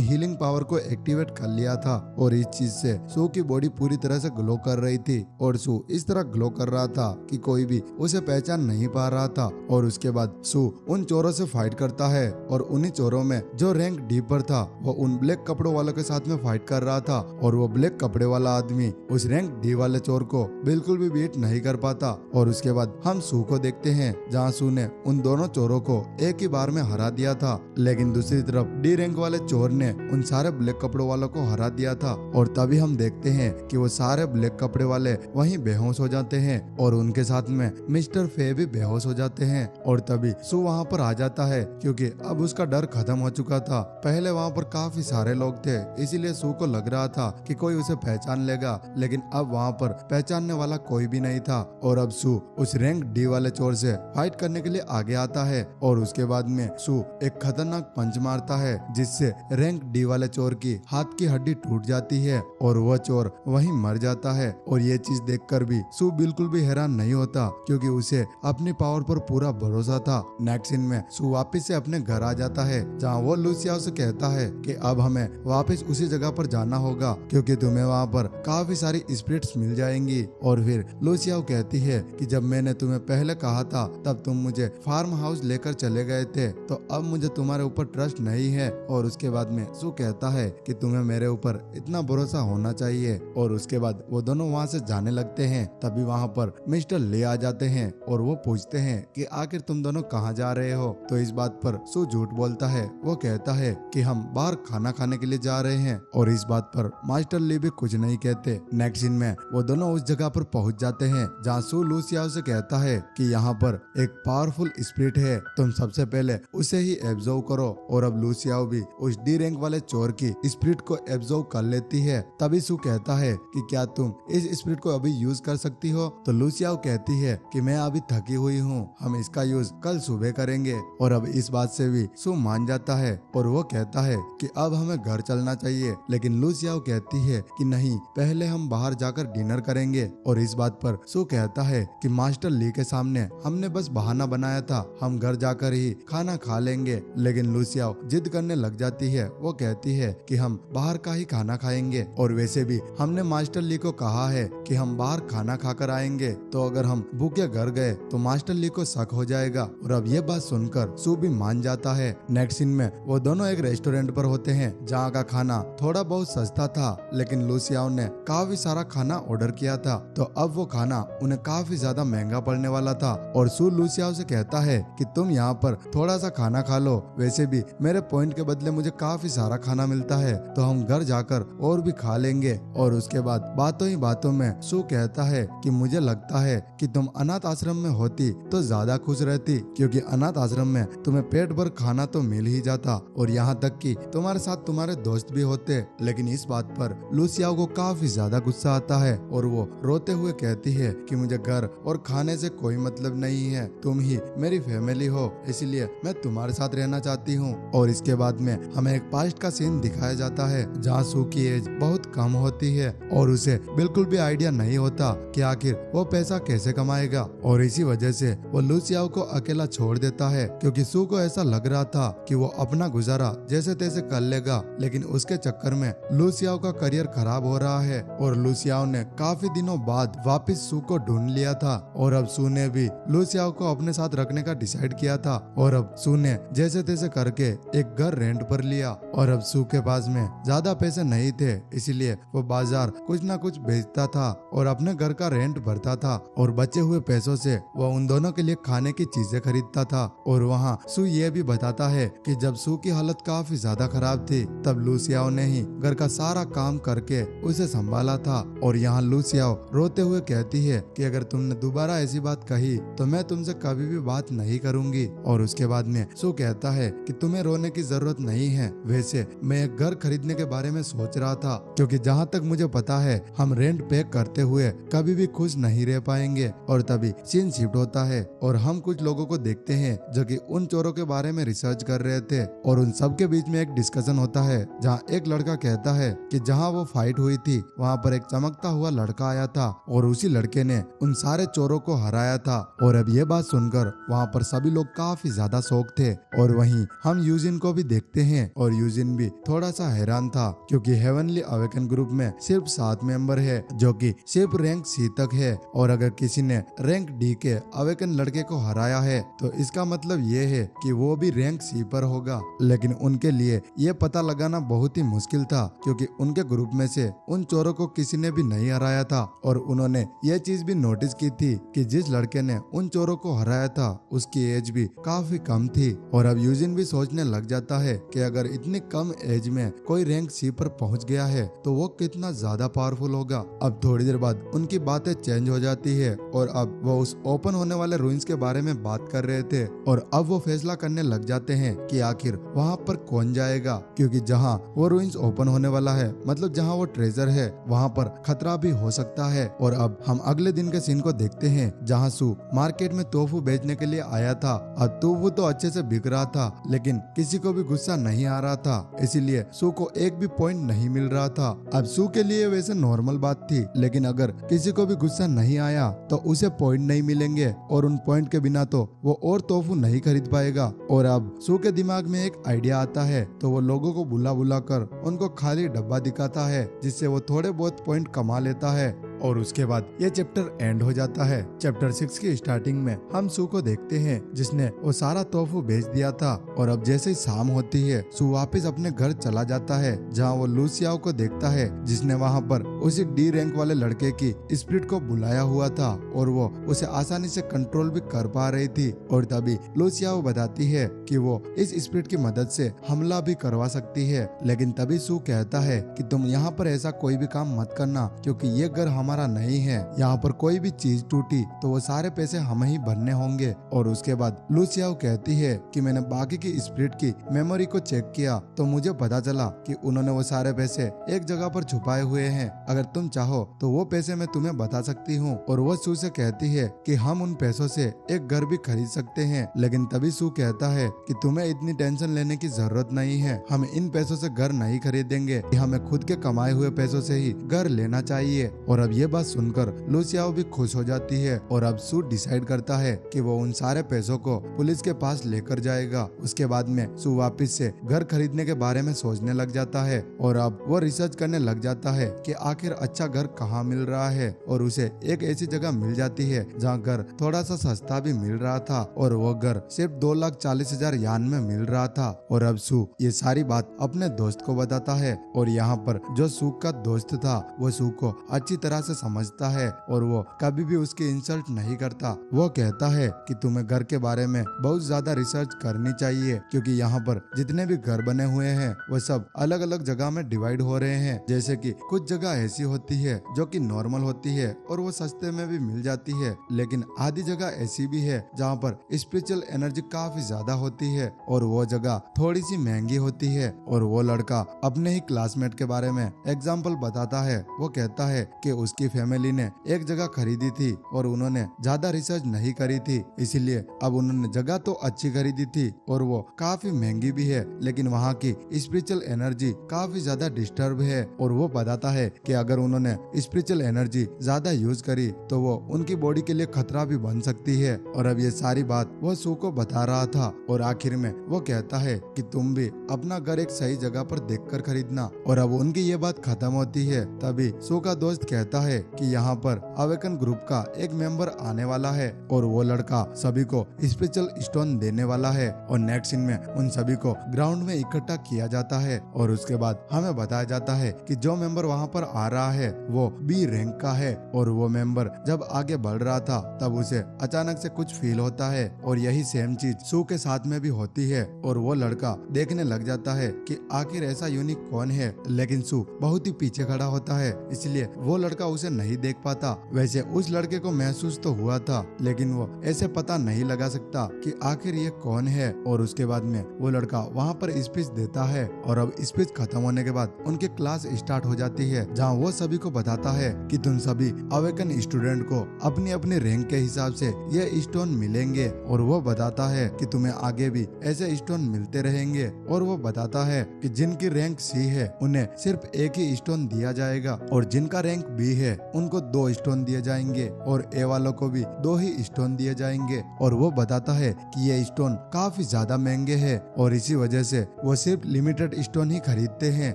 हीलिंग पावर को एक्टिवेट कर लिया था और इस चीज से सू की बॉडी पूरी तरह से ग्लो कर रही थी और सू इस तरह ग्लो कर रहा था कि कोई भी उसे पहचान नहीं पा रहा था। और उसके बाद सू उन चोरों से फाइट करता है और उन्हीं चोरों में जो रैंक डी पर था वो उन ब्लैक कपड़ों वालों के साथ में फाइट कर रहा था और वो ब्लैक कपड़े वाला आदमी उस रैंक डी वाले चोर को बिल्कुल भी बीट नहीं कर पाता। और उसके बाद हम सू को देखते हैं जहाँ सू ने उन दोनों चोरों को एक ही बार में हरा दिया था, लेकिन दूसरी तरफ डी रैंक वाले चोर ने उन सारे ब्लैक कपड़ों वालों को हरा दिया था। और तभी हम देखते हैं कि वो सारे ब्लैक कपड़े वाले वहीं बेहोश हो जाते हैं और उनके साथ में मिस्टर फे भी बेहोश हो जाते हैं। और तभी सू वहाँ पर आ जाता है क्योंकि अब उसका डर खत्म हो चुका था। पहले वहाँ पर काफी सारे लोग थे इसीलिए सू को लग रहा था कि कोई उसे पहचान लेगा, लेकिन अब वहाँ पर पहचानने वाला कोई भी नहीं था। और अब सू उस रैंक डी वाले चोर से फाइट करने के लिए आगे आता है और उसके बाद में सू एक खतरनाक पंच मारता है जिससे रैंक डी वाले चोर की हाथ की हड्डी टूट जाती है और वह चोर वहीं मर जाता है। और ये चीज देखकर भी सू बिल्कुल भी हैरान नहीं होता क्योंकि उसे अपनी पावर पर पूरा भरोसा था। नेक्स्ट सीन में सू वापस से अपने घर आ जाता है जहाँ वो लूसियाओ से कहता है कि अब हमें वापस उसी जगह पर जाना होगा क्योंकि तुम्हें वहाँ पर काफी सारी स्पिरिट्स मिल जाएंगी। और फिर लूसियाओ कहती है कि जब मैंने तुम्हें पहले कहा था तब तुम मुझे फार्म हाउस लेकर चले गए थे, तो अब मुझे तुम्हारे ऊपर ट्रस्ट नहीं है। और उसके बाद में सू कहता है कि तुम्हें मेरे ऊपर इतना भरोसा होना चाहिए। और उसके बाद वो दोनों वहाँ से जाने लगते हैं। तभी वहाँ पर मिस्टर ले आ जाते हैं और वो पूछते हैं कि आखिर तुम दोनों कहाँ जा रहे हो। तो इस बात पर सू झूठ बोलता है, वो कहता है कि हम बाहर खाना खाने के लिए जा रहे हैं। और इस बात पर मास्टर ली भी कुछ नहीं कहते। नेक्स्ट सीन में वो दोनों उस जगह पर पहुँच जाते हैं जहाँ सू लूसियाओ से कहता है कि यहाँ पर एक पावरफुल स्पिरिट है, तुम सबसे पहले उसे ही एब्जॉर्व करो। और अब लूसियाओ भी उस डी रैंक वाले चोर की स्पिरिट को एब्जॉर्व कर लेती है। तभी सू कहता है कि क्या तुम इस स्पिरिट को अभी यूज कर सकती हो। तो लूसियाओ कहती है कि मैं अभी थकी हुई हूँ, हम इसका यूज कल सुबह करेंगे। और अब इस बात से भी सू मान जाता है और वो कहता है कि अब हमें घर चलना चाहिए। लेकिन लूसियाओ कहती है कि नहीं, पहले हम बाहर जाकर डिनर करेंगे। और इस बात पर सू कहता है कि मास्टर ली के सामने हमने बस बहाना बनाया था, हम घर जाकर ही खाना खा लेंगे। लेकिन लूसियाओ जिद करने लग जाती है, वो कहती है कि हम बाहर का ही खाना खाएंगे और वैसे भी हमने मास्टर ली को कहा है कि हम बाहर खाना खाकर आएंगे, तो अगर हम भूखे घर गए तो मास्टर ली को शक हो जाएगा। और अब ये बात सुनकर सू भी मान जाता है। नेक्स्ट सीन में वो दोनों एक रेस्टोरेंट पर होते हैं जहाँ का खाना थोड़ा बहुत सस्ता था, लेकिन लूसियाओ ने काफी सारा खाना ऑर्डर किया था, तो अब वो खाना उन्हें काफी ज्यादा महंगा पड़ने वाला था। और सू लूसियाओ से कहता है कि तुम यहाँ पर थोड़ा सा खाना खा लो, वैसे भी मेरे पॉइंट के बदले मुझे काफी सारा खाना मिलता है, तो हम घर जाकर और भी खा लेंगे। और उसके बाद बातों ही बातों में सू कहता है कि मुझे लगता है कि तुम अनाथ आश्रम में होती तो ज्यादा खुश रहती, क्योंकि अनाथ आश्रम में तुम्हें पेट भर खाना तो मिल ही जाता और यहाँ तक कि तुम्हारे साथ तुम्हारे दोस्त भी होते। लेकिन इस बात पर लूसियाओ को काफी ज्यादा गुस्सा आता है और वो रोते हुए कहती है कि मुझे घर और खाने से कोई मतलब नहीं है, तुम ही मेरी फैमिली हो, इसलिए लिए मैं तुम्हारे साथ रहना चाहती हूँ। और इसके बाद में हमें एक पास्ट का सीन दिखाया जाता है जहाँ सू की एज बहुत कम होती है और उसे बिल्कुल भी आइडिया नहीं होता कि आखिर वो पैसा कैसे कमाएगा, और इसी वजह से वो लूसियाओ को अकेला छोड़ देता है क्योंकि सू को ऐसा लग रहा था कि वो अपना गुजारा जैसे तैसे कर लेगा। लेकिन उसके चक्कर में लूसियाओ का करियर खराब हो रहा है और लूसियाओ ने काफी दिनों बाद वापस सू को ढूंढ लिया था और अब सू ने भी लूसियाओ को अपने साथ रखने का डिसाइड किया था। और अब सू ने जैसे तैसे करके एक घर रेंट पर लिया और अब सू के पास में ज्यादा पैसे नहीं थे, इसलिए वो बाजार कुछ ना कुछ बेचता था और अपने घर का रेंट भरता था और बचे हुए पैसों से वो उन दोनों के लिए खाने की चीजें खरीदता था। और वहाँ सू ये भी बताता है कि जब सू की हालत काफी ज्यादा खराब थी तब लूसियाओ ने ही घर का सारा काम करके उसे संभाला था। और यहाँ लूसियाओ रोते हुए कहती है कि अगर तुमने दोबारा ऐसी बात कही तो मैं तुमसे कभी भी बात नहीं करूंगी। और उसके बाद में सू कहता है कि तुम्हें रोने की जरूरत नहीं है, वैसे मैं एक घर खरीदने के बारे में सोच रहा था क्योंकि जहाँ तक मुझे पता है हम रेंट पे करते हुए कभी भी खुश नहीं रह पाएंगे। और तभी सीन शिफ्ट होता है और हम कुछ लोगों को देखते हैं जो कि उन चोरों के बारे में रिसर्च कर रहे थे और उन सब के बीच में एक डिस्कशन होता है जहाँ एक लड़का कहता है कि जहाँ वो फाइट हुई थी वहाँ पर एक चमकता हुआ लड़का आया था और उसी लड़के ने उन सारे चोरों को हराया था। और अब ये बात सुनकर वहाँ पर सभी लोग काफी ज्यादा शौक थे। और वहीं हम यूजिन को भी देखते हैं और यूजिन भी थोड़ा सा हैरान था क्योंकि हेवनली अवेकन ग्रुप में सिर्फ 7 मेंबर है जो कि सिर्फ रैंक C तक है और अगर किसी ने रैंक D के अवेकन लड़के को हराया है तो इसका मतलब ये है कि वो भी रैंक C पर होगा। लेकिन उनके लिए ये पता लगाना बहुत ही मुश्किल था क्योंकि उनके ग्रुप में से उन चोरों को किसी ने भी नहीं हराया था और उन्होंने ये चीज भी नोटिस की थी कि जिस लड़के ने उन चोरों को हराया था उसकी एज भी काफी कम थी। और अब यूजिन भी सोचने लग जाता है कि अगर इतनी कम एज में कोई रैंक C पर पहुंच गया है तो वो कितना ज्यादा पावरफुल होगा। अब थोड़ी देर बाद उनकी बातें चेंज हो जाती है और अब वो उस ओपन होने वाले रूइंस के बारे में बात कर रहे थे और अब वो फैसला करने लग जाते हैं कि आखिर वहाँ पर कौन जाएगा क्योंकि जहाँ वो रूइंस ओपन होने वाला है मतलब जहाँ वो ट्रेजर है वहाँ पर खतरा भी हो सकता है। और अब हम अगले दिन के सीन को देखते हैं जहाँ सू मार्केट में तोफू बेचने के लिए आया था। अब तोफू तो अच्छे से बिक रहा था लेकिन किसी को भी गुस्सा नहीं आ रहा था, इसीलिए सू को एक भी पॉइंट नहीं मिल रहा था। अब सू के लिए वैसे नॉर्मल बात थी लेकिन अगर किसी को भी गुस्सा नहीं आया तो उसे पॉइंट नहीं मिलेंगे और उन पॉइंट के बिना तो वो और तोफू नहीं खरीद पाएगा। और अब सू के दिमाग में एक आइडिया आता है तो वो लोगों को बुला बुला कर उनको खाली डब्बा दिखाता है जिससे वो थोड़े बहुत पॉइंट कमा लेता है। और उसके बाद ये चैप्टर एंड हो जाता है। चैप्टर 6 की स्टार्टिंग में हम सू को देखते हैं जिसने वो सारा तोहफू बेच दिया था और अब जैसे ही शाम होती है सू वापस अपने घर चला जाता है जहाँ वो लूसियाओ को देखता है जिसने वहाँ पर उसी D रैंक वाले लड़के की स्पिरिट को बुलाया हुआ था और वो उसे आसानी से कंट्रोल भी कर पा रही थी। और तभी लूसियाओ बताती है कि वो इस स्पिरिट की मदद से हमला भी करवा सकती है। लेकिन तभी सू कहता है कि तुम यहाँ पर ऐसा कोई भी काम मत करना क्योंकि ये घर हमारा नहीं है, यहाँ पर कोई भी चीज टूटी तो वो सारे पैसे हमें ही भरने होंगे। और उसके बाद लूसियाओ कहती है कि मैंने बाकी की स्पिरिट की मेमोरी को चेक किया तो मुझे पता चला कि उन्होंने वो सारे पैसे एक जगह पर छुपाए हुए हैं, अगर तुम चाहो तो वो पैसे मैं तुम्हें बता सकती हूँ। और वो सू से कहती है कि हम उन पैसों से एक घर भी खरीद सकते हैं। लेकिन तभी सू कहता है कि तुम्हें इतनी टेंशन लेने की जरूरत नहीं है, हम इन पैसों से घर नहीं खरीदेंगे, हमें खुद के कमाए हुए पैसों से ही घर लेना चाहिए। और अब ये बात सुनकर लूसियाओ भी खुश हो जाती है और अब सू डिसाइड करता है कि वो उन सारे पैसों को पुलिस के पास लेकर जाएगा। उसके बाद में सू वापस से घर खरीदने के बारे में सोचने लग जाता है और अब वो रिसर्च करने लग जाता है कि आखिर अच्छा घर कहाँ मिल रहा है और उसे एक ऐसी जगह मिल जाती है जहाँ घर थोड़ा सा सस्ता भी मिल रहा था और वो घर सिर्फ 2,40,000 यान में मिल रहा था। और अब सू ये सारी बात अपने दोस्त को बताता है और यहाँ पर जो सू का दोस्त था वो सू को अच्छी तरह से समझता है और वो कभी भी उसकी इंसल्ट नहीं करता। वो कहता है कि तुम्हें घर के बारे में बहुत ज्यादा रिसर्च करनी चाहिए क्योंकि यहाँ पर जितने भी घर बने हुए हैं वो सब अलग अलग जगह में डिवाइड हो रहे हैं। जैसे कि कुछ जगह ऐसी होती है जो कि नॉर्मल होती है और वो सस्ते में भी मिल जाती है, लेकिन आधी जगह ऐसी भी है जहाँ पर स्पिरिचुअल एनर्जी काफी ज्यादा होती है और वो जगह थोड़ी सी महंगी होती है। और वो लड़का अपने ही क्लासमेट के बारे में एग्जाम्पल बताता है। वो कहता है कि उसके उसकी फैमिली ने एक जगह खरीदी थी और उन्होंने ज्यादा रिसर्च नहीं करी थी, इसीलिए अब उन्होंने जगह तो अच्छी खरीदी थी और वो काफी महंगी भी है, लेकिन वहाँ की स्पिरिचुअल एनर्जी काफी ज्यादा डिस्टर्ब है। और वो बताता है कि अगर उन्होंने स्पिरिचुअल एनर्जी ज्यादा यूज करी तो वो उनकी बॉडी के लिए खतरा भी बन सकती है। और अब ये सारी बात वो सू को बता रहा था और आखिर में वो कहता है कि तुम भी अपना घर एक सही जगह पर देखकर खरीदना। और अब उनकी ये बात खत्म होती है तभी सू का दोस्त कहता है कि यहाँ पर अवेकन ग्रुप का एक मेंबर आने वाला है और वो लड़का सभी को स्पेशल स्टोन देने वाला है। और नेक्स्ट सीन में उन सभी को ग्राउंड में इकट्ठा किया जाता है और उसके बाद हमें बताया जाता है कि जो मेंबर वहाँ पर आ रहा है वो बी रैंक का है। और वो मेंबर जब आगे बढ़ रहा था तब उसे अचानक से कुछ फील होता है और यही सेम चीज सू के साथ में भी होती है और वो लड़का देखने लग जाता है कि आखिर ऐसा यूनिक कौन है, लेकिन सू बहुत ही पीछे खड़ा होता है इसलिए वो लड़का उसे नहीं देख पाता। वैसे उस लड़के को महसूस तो हुआ था लेकिन वो ऐसे पता नहीं लगा सकता कि आखिर ये कौन है। और उसके बाद में वो लड़का वहाँ पर स्पीच देता है और अब स्पीच खत्म होने के बाद उनकी क्लास स्टार्ट हो जाती है जहाँ वो सभी को बताता है कि तुम सभी अवेकन स्टूडेंट को अपनी अपनी रैंक के हिसाब से ये स्टोन मिलेंगे। और वो बताता है कि तुम्हें आगे भी ऐसे स्टोन मिलते रहेंगे। और वो बताता है कि जिनकी रैंक सी है उन्हें सिर्फ एक ही स्टोन दिया जाएगा और जिनका रैंक बी है उनको 2 स्टोन दिए जाएंगे और ए वालों को भी 2 ही स्टोन दिए जाएंगे। और वो बताता है कि ये स्टोन काफी ज्यादा महंगे हैं और इसी वजह से वो सिर्फ लिमिटेड स्टोन ही खरीदते हैं।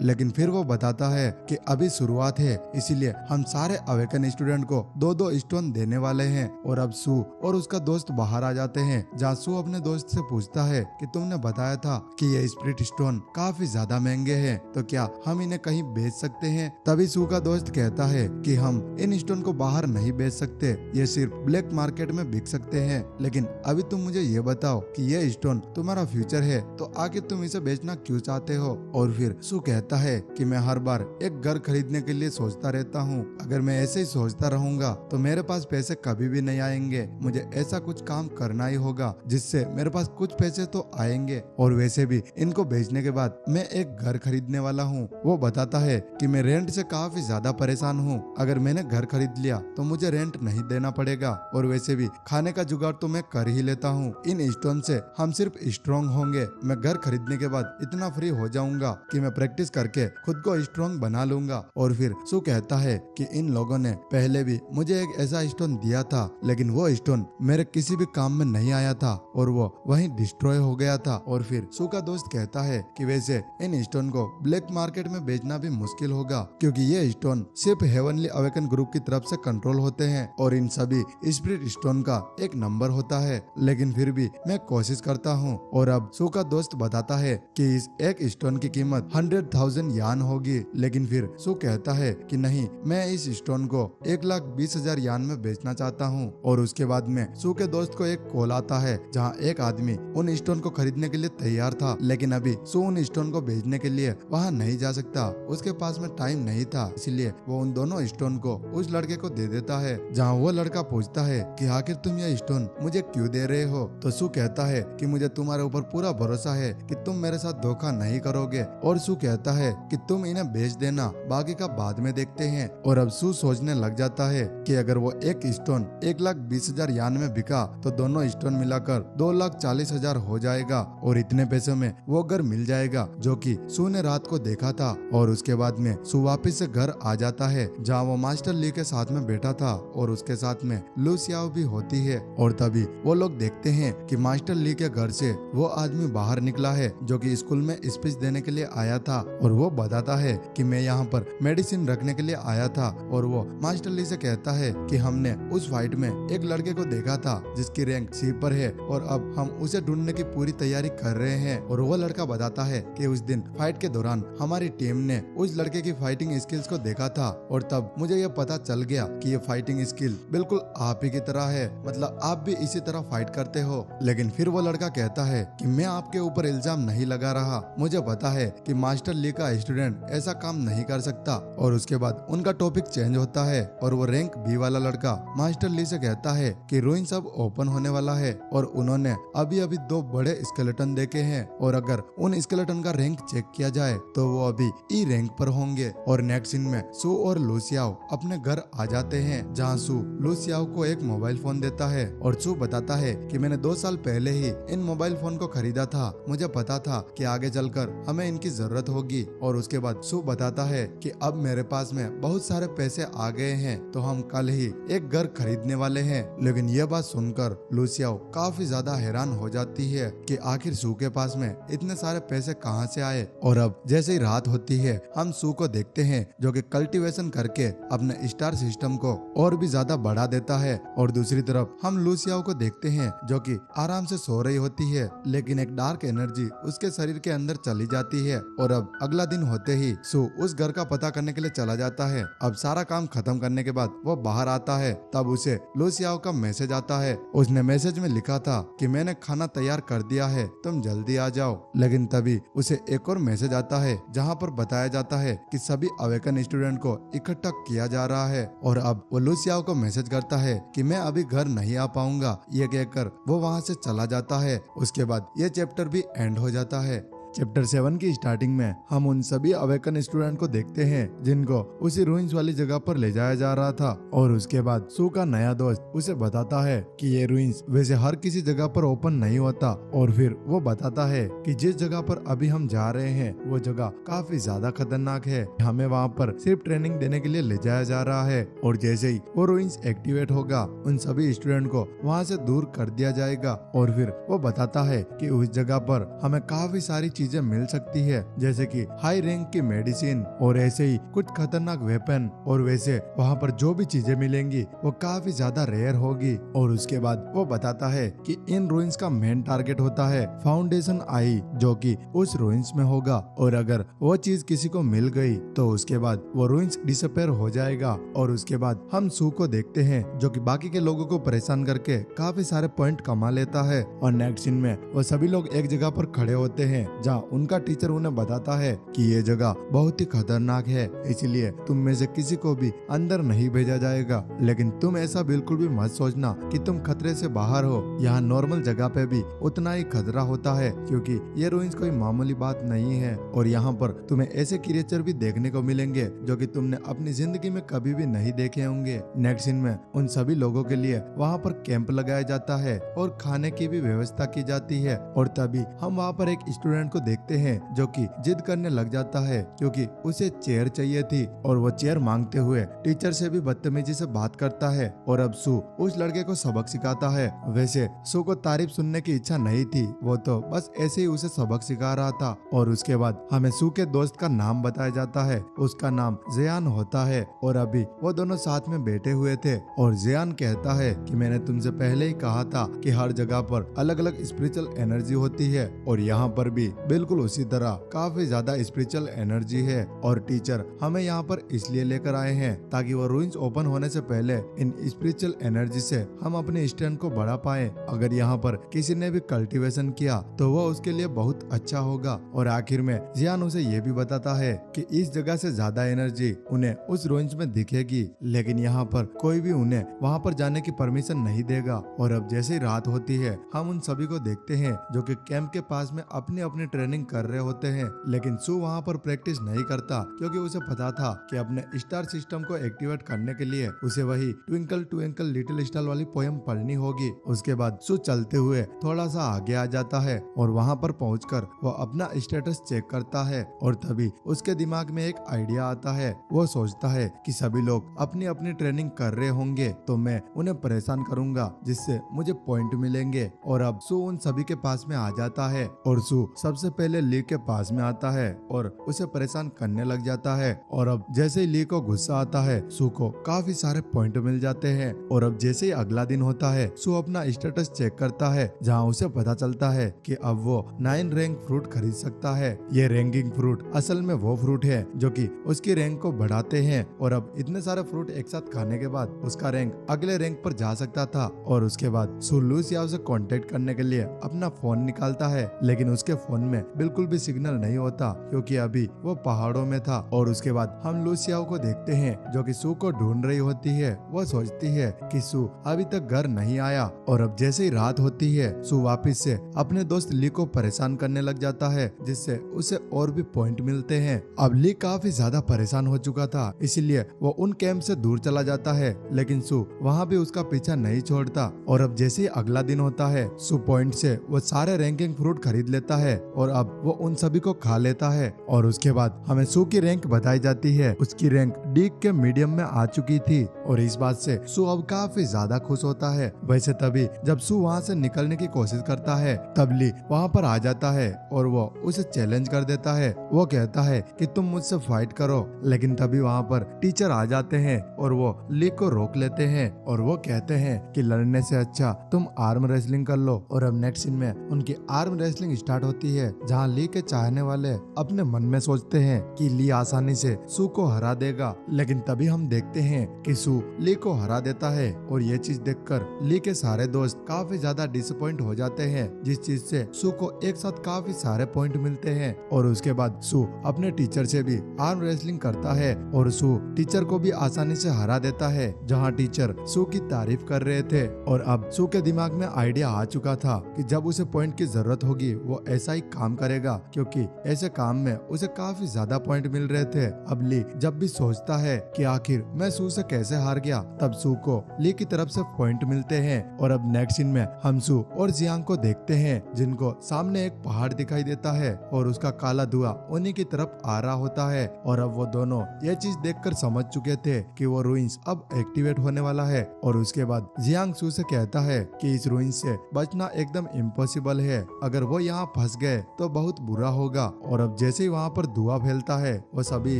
लेकिन फिर वो बताता है कि अभी शुरुआत है इसीलिए हम सारे अवेकन स्टूडेंट को 2-2 स्टोन देने वाले हैं। और अब सू और उसका दोस्त बाहर आ जाते हैं जहाँ सू अपने दोस्त से पूछता है कि तुमने बताया था कि ये स्पिरिट स्टोन काफी ज्यादा महंगे हैं, तो क्या हम इन्हें कहीं बेच सकते हैं? तभी सू का दोस्त कहता है कि हम इन स्टोन को बाहर नहीं बेच सकते, ये सिर्फ ब्लैक मार्केट में बिक सकते हैं। लेकिन अभी तुम मुझे ये बताओ कि ये स्टोन तुम्हारा फ्यूचर है तो आखिर तुम इसे बेचना क्यों चाहते हो? और फिर सू कहता है कि मैं हर बार एक घर खरीदने के लिए सोचता रहता हूँ, अगर मैं ऐसे ही सोचता रहूंगा तो मेरे पास पैसे कभी भी नहीं आएंगे। मुझे ऐसा कुछ काम करना ही होगा जिससे मेरे पास कुछ पैसे तो आएंगे। और वैसे भी इनको बेचने के बाद मैं एक घर खरीदने वाला हूँ। वो बताता है कि मैं रेंट से काफी ज्यादा परेशान हूँ, अगर मैंने घर खरीद लिया तो मुझे रेंट नहीं देना पड़ेगा और वैसे भी खाने का जुगाड़ तो मैं कर ही लेता हूँ। इन स्टोन से हम सिर्फ स्ट्रॉन्ग होंगे। मैं घर खरीदने के बाद इतना फ्री हो जाऊंगा कि मैं प्रैक्टिस करके खुद को स्ट्रॉन्ग बना लूंगा। और फिर सू कहता है कि इन लोगों ने पहले भी मुझे एक ऐसा स्टोन दिया था लेकिन वो स्टोन मेरे किसी भी काम में नहीं आया था और वो वहीं डिस्ट्रॉय हो गया था। और फिर सू का दोस्त कहता है कि वैसे इन स्टोन को ब्लैक मार्केट में बेचना भी मुश्किल होगा क्योंकि ये स्टोन सिर्फ हेवनली अवेकन ग्रुप की तरफ से कंट्रोल होते हैं और इन सभी स्पिरिट स्टोन का एक नंबर होता है। लेकिन फिर भी मैं कोशिश करता हूँ। और अब सू का दोस्त बताता है कि इस एक स्टोन की कीमत 100,000 यान होगी। लेकिन फिर सू कहता है कि नहीं, मैं इस स्टोन को 1,20,000 यान में बेचना चाहता हूँ। और उसके बाद में सू के दोस्त को एक कॉल आता है जहाँ एक आदमी उन स्टोन को खरीदने के लिए तैयार था, लेकिन अभी सू उन स्टोन को भेजने के लिए वहाँ नहीं जा सकता, उसके पास में टाइम नहीं था, इसलिए वो उन दोनों स्टोन को उस लड़के को दे देता है। जहाँ वो लड़का पूछता है कि आखिर तुम ये स्टोन मुझे क्यों दे रहे हो? तो सू कहता है कि मुझे तुम्हारे ऊपर पूरा भरोसा है कि तुम मेरे साथ धोखा नहीं करोगे। और सू कहता है कि तुम इन्हें बेच देना, बाकी का बाद में देखते हैं। और अब सू सोचने लग जाता है कि अगर वो एक स्टोन 1,20,000 यान में बिका तो दोनों स्टोन मिलाकर 2,40,000 हो जाएगा और इतने पैसों में वो घर मिल जाएगा जो कि सू ने रात को देखा था। और उसके बाद में सू वापस से घर आ जाता है जहाँ वो मास्टर ली के साथ में बैठा था और उसके साथ में लू सियाओ भी होती है। और तभी वो लोग देखते हैं कि मास्टर ली के घर से वो आदमी बाहर निकला है जो कि स्कूल में स्पीच देने के लिए आया था। और वो बताता है कि मैं यहाँ पर मेडिसिन रखने के लिए आया था। और वो मास्टर ली से कहता है कि हमने उस फाइट में एक लड़के को देखा था जिसकी रैंक सी पर है और अब हम उसे ढूंढने की पूरी तैयारी कर रहे हैं। और वो लड़का बताता है कि उस दिन फाइट के दौरान हमारी टीम ने उस लड़के की फाइटिंग स्किल्स को देखा था और तब मुझे ये पता चल गया कि ये फाइटिंग स्किल बिल्कुल आप ही की तरह है, मतलब आप भी इसी तरह फाइट करते हो। लेकिन फिर वो लड़का कहता है कि मैं आपके ऊपर इल्जाम नहीं लगा रहा, मुझे पता है कि मास्टर ली का स्टूडेंट ऐसा काम नहीं कर सकता। और उसके बाद उनका टॉपिक चेंज होता है और वो रैंक बी वाला लड़का मास्टर ली से कहता है कि रूइन सब ओपन होने वाला है और उन्होंने अभी अभी 2 बड़े स्केलेटन देखे हैं और अगर उन स्केलेटन का रैंक चेक किया जाए तो वो अभी ई रैंक पर होंगे। और नेक्स्ट सीन में सू और लूसिया लूसियाओ अपने घर आ जाते हैं, जहाँ सू लूसियाओ को एक मोबाइल फोन देता है और सू बताता है कि मैंने 2 साल पहले ही इन मोबाइल फोन को खरीदा था, मुझे पता था कि आगे चलकर हमें इनकी जरूरत होगी। और उसके बाद सू बताता है कि अब मेरे पास में बहुत सारे पैसे आ गए हैं, तो हम कल ही एक घर खरीदने वाले हैं। लेकिन यह बात सुनकर लूसियाओ काफी ज्यादा हैरान हो जाती है कि आखिर सू के पास में इतने सारे पैसे कहां से आए। और अब जैसे ही रात होती है, हम सू को देखते हैं जो कि कल्टीवेशन करके अपने स्टार सिस्टम को और भी ज्यादा बढ़ा देता है। और दूसरी तरफ हम लूसियाओ को देखते हैं जो कि आराम से सो रही होती है, लेकिन एक डार्क एनर्जी उसके शरीर के अंदर चली जाती है। और अब अगला दिन होते ही सू उस घर का पता करने के लिए चला जाता है। अब सारा काम खत्म करने के बाद वो बाहर आता है, तब उसे लूसियाओ का मैसेज आता है। उसने मैसेज में लिखा था कि मैंने खाना तैयार कर दिया है, तुम जल्दी आ जाओ। लेकिन तभी उसे एक और मैसेज आता है जहाँ पर बताया जाता है कि सभी अवेकन स्टूडेंट को इकट्ठा किया जा रहा है। और अब वो लूसियाओ को मैसेज करता है कि मैं अभी घर नहीं आ पाऊंगा। ये कहकर वो वहाँ से चला जाता है। उसके बाद ये चैप्टर भी एंड हो जाता है। चैप्टर 7 की स्टार्टिंग में हम उन सभी अवेकन स्टूडेंट को देखते हैं जिनको उसी रूइंस वाली जगह पर ले जाया जा रहा था। और उसके बाद सू का नया दोस्त उसे बताता है कि ये रूइंस वैसे हर किसी जगह पर ओपन नहीं होता। और फिर वो बताता है कि जिस जगह पर अभी हम जा रहे हैं वो जगह काफी ज्यादा खतरनाक है, हमें वहाँ पर सिर्फ ट्रेनिंग देने के लिए ले जाया जा रहा है। और जैसे ही वो रूइंस एक्टिवेट होगा, उन सभी स्टूडेंट को वहाँ से दूर कर दिया जाएगा। और फिर वो बताता है कि उस जगह पर हमें काफी सारी चीजें मिल सकती है, जैसे कि हाई रैंक की मेडिसिन और ऐसे ही कुछ खतरनाक वेपन। और वैसे वहाँ पर जो भी चीजें मिलेंगी वो काफी ज्यादा रेयर होगी। और उसके बाद वो बताता है कि इन रूइंस का मेन टारगेट होता है फाउंडेशन आई, जो कि उस रूइंस में होगा। और अगर वो चीज किसी को मिल गई तो उसके बाद वो रूइंस डिसअपीयर हो जाएगा। और उसके बाद हम सू को देखते हैं जो कि बाकी के लोगों को परेशान करके काफी सारे पॉइंट कमा लेता है। और नेक्स्ट सीन में वो सभी लोग एक जगह पर खड़े होते हैं जहाँ उनका टीचर उन्हें बताता है कि ये जगह बहुत ही खतरनाक है, इसलिए तुम में से किसी को भी अंदर नहीं भेजा जाएगा। लेकिन तुम ऐसा बिल्कुल भी मत सोचना कि तुम खतरे से बाहर हो। यहाँ नॉर्मल जगह पे भी उतना ही खतरा होता है, क्योंकि ये रूइंस कोई मामूली बात नहीं है। और यहाँ पर तुम्हें ऐसे क्रिएचर भी देखने को मिलेंगे जो कि तुमने अपनी जिंदगी में कभी भी नहीं देखे होंगे। नेक्स्ट सीन में उन सभी लोगों के लिए वहाँ पर कैंप लगाया जाता है और खाने की भी व्यवस्था की जाती है। और तभी हम वहाँ पर एक स्टूडेंट को देखते हैं जो कि जिद करने लग जाता है क्योंकि उसे चेयर चाहिए थी। और वो चेयर मांगते हुए टीचर से भी बदतमीजी से बात करता है। और अब सू उस लड़के को सबक सिखाता है। वैसे सू को तारीफ सुनने की इच्छा नहीं थी, वो तो बस ऐसे ही उसे सबक सिखा रहा था। और उसके बाद हमें सू के दोस्त का नाम बताया जाता है, उसका नाम जियान होता है। और अभी वो दोनों साथ में बैठे हुए थे और जियान कहता है कि मैंने तुमसे पहले ही कहा था कि हर जगह पर अलग अलग स्पिरिचुअल एनर्जी होती है, और यहाँ पर भी बिल्कुल उसी तरह काफी ज्यादा स्पिरिचुअल एनर्जी है। और टीचर हमें यहाँ पर इसलिए लेकर आए हैं ताकि वो रूइंस ओपन होने से पहले इन स्पिरिचुअल एनर्जी से हम अपने स्ट्रेंथ को बढ़ा पाए। अगर यहाँ पर किसी ने भी कल्टीवेशन किया तो वो उसके लिए बहुत अच्छा होगा। और आखिर में जियान उसे ये भी बताता है कि इस जगह से ज्यादा एनर्जी उन्हें उस रूइंस में दिखेगी, लेकिन यहाँ पर कोई भी उन्हें वहाँ पर जाने की परमिशन नहीं देगा। और अब जैसे ही रात होती है, हम उन सभी को देखते हैं जो कि कैंप के पास में अपनी अपनी ट्रेनिंग कर रहे होते हैं। लेकिन सू वहाँ पर प्रैक्टिस नहीं करता क्योंकि उसे पता था कि अपने स्टार सिस्टम को एक्टिवेट करने के लिए उसे वही ट्विंकल ट्विंकल लिटिल स्टार वाली पोयम पढ़नी होगी। उसके बाद सू चलते हुए थोड़ा सा आगे आ जाता है और वहाँ पर पहुंचकर वो अपना स्टेटस चेक करता है। और तभी उसके दिमाग में एक आइडिया आता है। वो सोचता है कि सभी लोग अपनी अपनी ट्रेनिंग कर रहे होंगे तो मैं उन्हें परेशान करूंगा जिससे मुझे पॉइंट मिलेंगे। और अब सू उन सभी के पास में आ जाता है और सू सबसे पहले ली के पास में आता है और उसे परेशान करने लग जाता है। और अब जैसे ही ली को गुस्सा आता है, सू को काफी सारे पॉइंट मिल जाते हैं। और अब जैसे ही अगला दिन होता है, सू अपना स्टेटस चेक करता है जहाँ उसे पता चलता है कि अब वो 9 रैंक फ्रूट खरीद सकता है। ये रैंकिंग फ्रूट असल में वो फ्रूट है जो कि उसकी रैंक को बढ़ाते हैं। और अब इतने सारे फ्रूट एक साथ खाने के बाद उसका रैंक अगले रैंक पर जा सकता था। और उसके बाद सू लूसियाओ से कांटेक्ट करने के लिए अपना फोन निकालता है, लेकिन उसके फोन में में बिल्कुल भी सिग्नल नहीं होता क्योंकि अभी वो पहाड़ों में था। और उसके बाद हम लूसियाओ को देखते हैं जो कि सू को ढूंढ रही होती है। वो सोचती है कि सू अभी तक घर नहीं आया और अब जैसे ही रात होती है सू वापस से अपने दोस्त ली को परेशान करने लग जाता है, जिससे उसे और भी पॉइंट मिलते हैं। अब ली काफी ज्यादा परेशान हो चुका था, इसीलिए वो उन कैंप से दूर चला जाता है, लेकिन सू वहाँ भी उसका पीछा नहीं छोड़ता। और अब जैसे ही अगला दिन होता है सू पॉइंट से वो सारे रैंकिंग फ्रूट खरीद लेता है और अब वो उन सभी को खा लेता है। और उसके बाद हमें सू की रैंक बताई जाती है। उसकी रैंक डी के मीडियम में आ चुकी थी और इस बात से सू अब काफी ज्यादा खुश होता है। वैसे तभी जब सू वहाँ से निकलने की कोशिश करता है तब ली वहाँ पर आ जाता है और वो उसे चैलेंज कर देता है। वो कहता है कि तुम मुझसे फाइट करो, लेकिन तभी वहाँ पर टीचर आ जाते हैं और वो ली को रोक लेते हैं और वो कहते हैं कि लड़ने से अच्छा तुम आर्म रेसलिंग कर लो। और अब नेक्स्ट सीन में उनकी आर्म रेसलिंग स्टार्ट होती है, जहाँ ली के चाहने वाले अपने मन में सोचते हैं कि ली आसानी से सू को हरा देगा, लेकिन तभी हम देखते हैं कि सू ली को हरा देता है। और ये चीज देखकर ली के सारे दोस्त काफी ज्यादा डिसअपॉइंट हो जाते हैं, जिस चीज से सू को एक साथ काफी सारे पॉइंट मिलते हैं। और उसके बाद सू अपने टीचर से भी आर्म रेसलिंग करता है और सू टीचर को भी आसानी से हरा देता है, जहाँ टीचर सू की तारीफ कर रहे थे। और अब सू के दिमाग में आइडिया आ चुका था कि जब उसे पॉइंट की जरूरत होगी वो ऐसा ही काम करेगा, क्योंकि ऐसे काम में उसे काफी ज्यादा पॉइंट मिल रहे थे। अब ली जब भी सोचता है कि आखिर मैं सू से कैसे हार गया, तब सू को ली की तरफ से पॉइंट मिलते हैं। और अब नेक्स्ट सीन में हम सू और जियांग को देखते हैं, जिनको सामने एक पहाड़ दिखाई देता है और उसका काला धुआं उन्हीं की तरफ आ रहा होता है। और अब वो दोनों ये चीज देखकर समझ चुके थे कि वो रूइंस अब एक्टिवेट होने वाला है। और उसके बाद जियांग सू से कहता है कि इस रूइंस से बचना एकदम इम्पॉसिबल है, अगर वो यहाँ फंस गए तो बहुत बुरा होगा। और अब जैसे ही वहाँ पर धुआं फैलता है वो सभी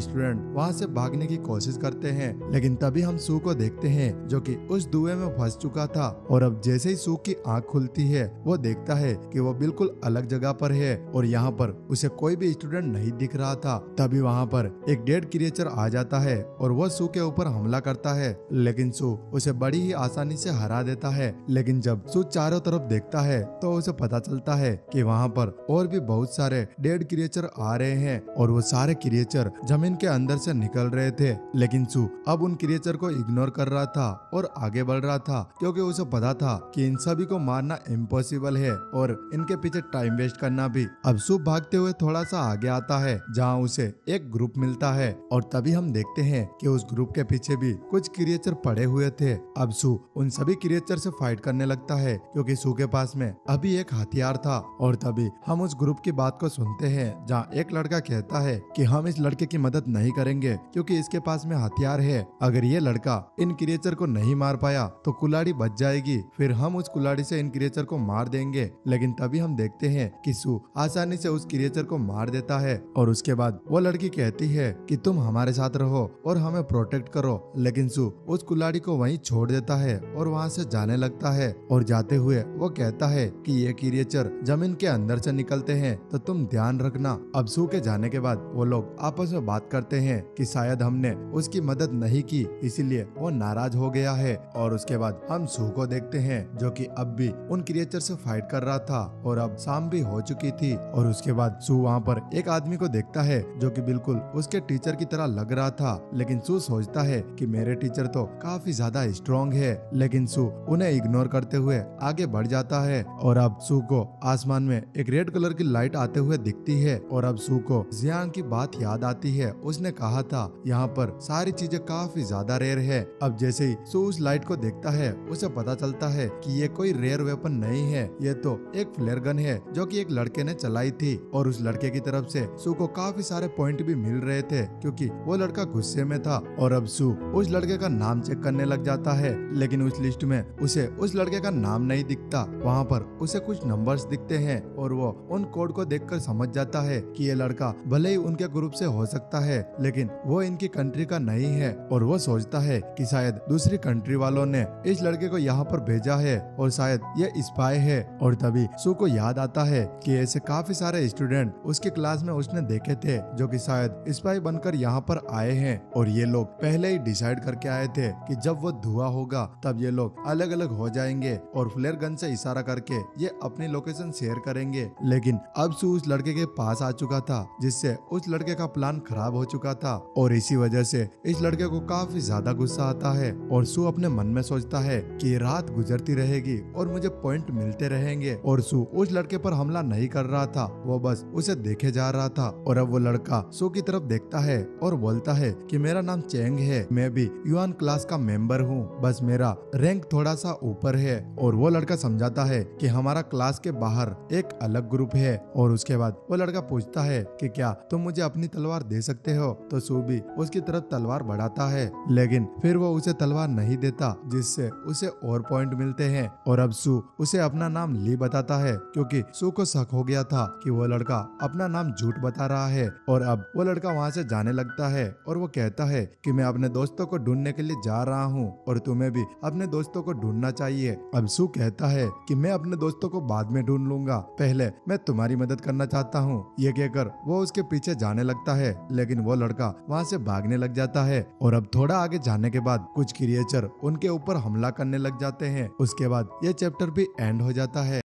स्टूडेंट वहाँ से भागने की कोशिश करते हैं, लेकिन तभी हम सू को देखते हैं जो कि उस धुएं में फंस चुका था। और अब जैसे ही सू की आंख खुलती है वो देखता है कि वो बिल्कुल अलग जगह पर है और यहाँ पर उसे कोई भी स्टूडेंट नहीं दिख रहा था। तभी वहाँ पर एक डेड क्रिएचर आ जाता है और वो सू के ऊपर हमला करता है, लेकिन सू उसे बड़ी ही आसानी से हरा देता है। लेकिन जब सू चारों तरफ देखता है तो उसे पता चलता है कि वहाँ पर और भी बहुत सारे डेड क्रिएचर आ रहे हैं और वो सारे क्रिएचर जमीन के अंदर से निकल रहे थे। लेकिन सू अब उन क्रिएचर को इग्नोर कर रहा था और आगे बढ़ रहा था, क्योंकि उसे पता था कि इन सभी को मारना इम्पॉसिबल है और इनके पीछे टाइम वेस्ट करना भी। अब सू भागते हुए थोड़ा सा आगे आता है, जहाँ उसे एक ग्रुप मिलता है और तभी हम देखते हैं कि उस ग्रुप के पीछे भी कुछ क्रिएचर पड़े हुए थे। अब सू उन सभी क्रिएचर से फाइट करने लगता है, क्योंकि सू के पास में अभी एक हथियार था। और तभी हम उस ग्रुप की बात को सुनते हैं, जहाँ एक लड़का कहता है कि हम इस लड़के की मदद नहीं करेंगे क्योंकि इसके पास में हथियार है। अगर ये लड़का इन क्रिएचर को नहीं मार पाया तो कुल्हाड़ी बच जाएगी, फिर हम उस कुल्हाड़ी से इन क्रिएचर को मार देंगे। लेकिन तभी हम देखते हैं कि सू आसानी से उस क्रिएचर को मार देता है। और उसके बाद वो लड़की कहती है कि तुम हमारे साथ रहो और हमें प्रोटेक्ट करो, लेकिन सू उस कुल्हाड़ी को वहीं छोड़ देता है और वहाँ से जाने लगता है। और जाते हुए वो कहता है कि ये क्रिएचर जमीन के अंदर से निकलते हैं, तो तुम ध्यान रखना। अब सू के जाने के बाद वो लोग आपस में बात करते हैं कि शायद हमने उसकी मदद नहीं की, इसीलिए वो नाराज हो गया है। और उसके बाद हम सू को देखते हैं जो कि अब भी उन क्रिएचर से फाइट कर रहा था और अब शाम भी हो चुकी थी। और उसके बाद सू वहाँ पर एक आदमी को देखता है जो कि बिल्कुल उसके टीचर की तरह लग रहा था, लेकिन सू सोचता है कि मेरे टीचर तो काफी ज्यादा स्ट्रॉन्ग है। लेकिन सू उन्हें इग्नोर करते हुए आगे बढ़ जाता है। और अब सू को आसमान में एक रेड कलर की लाइट आते हुए दिखती है। और अब सू को जियांग की बात याद आती है, उसने कहा था यहाँ पर सारी चीजें काफी ज्यादा रेयर है। अब जैसे ही सू उस लाइट को देखता है उसे पता चलता है कि ये कोई रेयर वेपन नहीं है, ये तो एक फ्लेयर गन है जो कि एक लड़के ने चलाई थी। और उस लड़के की तरफ से सू को काफी सारे पॉइंट भी मिल रहे थे, क्योंकि वो लड़का गुस्से में था। और अब सू उस लड़के का नाम चेक करने लग जाता है, लेकिन उस लिस्ट में उसे उस लड़के का नाम नहीं दिखता। वहाँ पर उसे कुछ नंबर्स दिखते हैं और वो उन कोड को देखकर समझ जाता है कि ये लड़का भले ही उनके ग्रुप से हो सकता है, लेकिन वो इनकी कंट्री का नहीं है। और वो सोचता है कि शायद दूसरी कंट्री वालों ने इस लड़के को यहाँ पर भेजा है और शायद ये स्पाई है। और तभी सू को याद आता है कि ऐसे काफी सारे स्टूडेंट उसके क्लास में उसने देखे थे जो कि शायद स्पाई बनकर यहाँ पर आए हैं। और ये लोग पहले ही डिसाइड करके आए थे कि जब वो धुआं होगा तब ये लोग अलग अलग हो जाएंगे और फ्लेयर गन से इशारा करके ये अपनी लोकेशन शेयर करेंगे। लेकिन अब सू उस लड़के के पास आ चुका था, जिससे उस लड़के का प्लान खराब हो चुका था और इसी वजह से इस लड़के को काफी ज्यादा गुस्सा आता है और सू अपने मन में सोचता है कि रात गुजरती रहेगी और मुझे पॉइंट मिलते रहेंगे। और सू उस लड़के पर हमला नहीं कर रहा था, वो बस उसे देखे जा रहा था। और अब वो लड़का सू की तरफ देखता है और बोलता है कि मेरा नाम चेंग है, मैं भी युआन क्लास का मेंबर हूँ, बस मेरा रैंक थोड़ा सा ऊपर है। और वो लड़का समझाता है कि हमारा क्लास के बाहर एक अलग ग्रुप है। और उसके बाद वो लड़का पूछता है कि क्या तुम मुझे अपनी तलवार दे सकते हो, तो सू भी उसकी तरफ तलवार बढ़ाता है, लेकिन फिर वो उसे तलवार नहीं देता, जिससे उसे और पॉइंट मिलते हैं। और अब सू उसे अपना नाम ली बताता है, क्योंकि सू को शक हो गया था कि वो लड़का अपना नाम झूठ बता रहा है। और अब वो लड़का वहाँ से जाने लगता है और वो कहता है कि मैं अपने दोस्तों को ढूंढने के लिए जा रहा हूँ और तुम्हें भी अपने दोस्तों को ढूंढना चाहिए। अब सू कहता है कि मैं अपने दोस्तों को बाद में ढूंढ लूंगा, पहले मैं तुम्हारी मदद करना चाहता हूँ। ये कहकर वो उसके पीछे जाने लगता है, लेकिन वो लड़का वहाँ से भागने लग जाता है। और अब थोड़ा आगे जाने के बाद कुछ क्रिएचर उनके ऊपर हमला करने लग जाते हैं। उसके बाद ये चैप्टर भी एंड हो जाता है।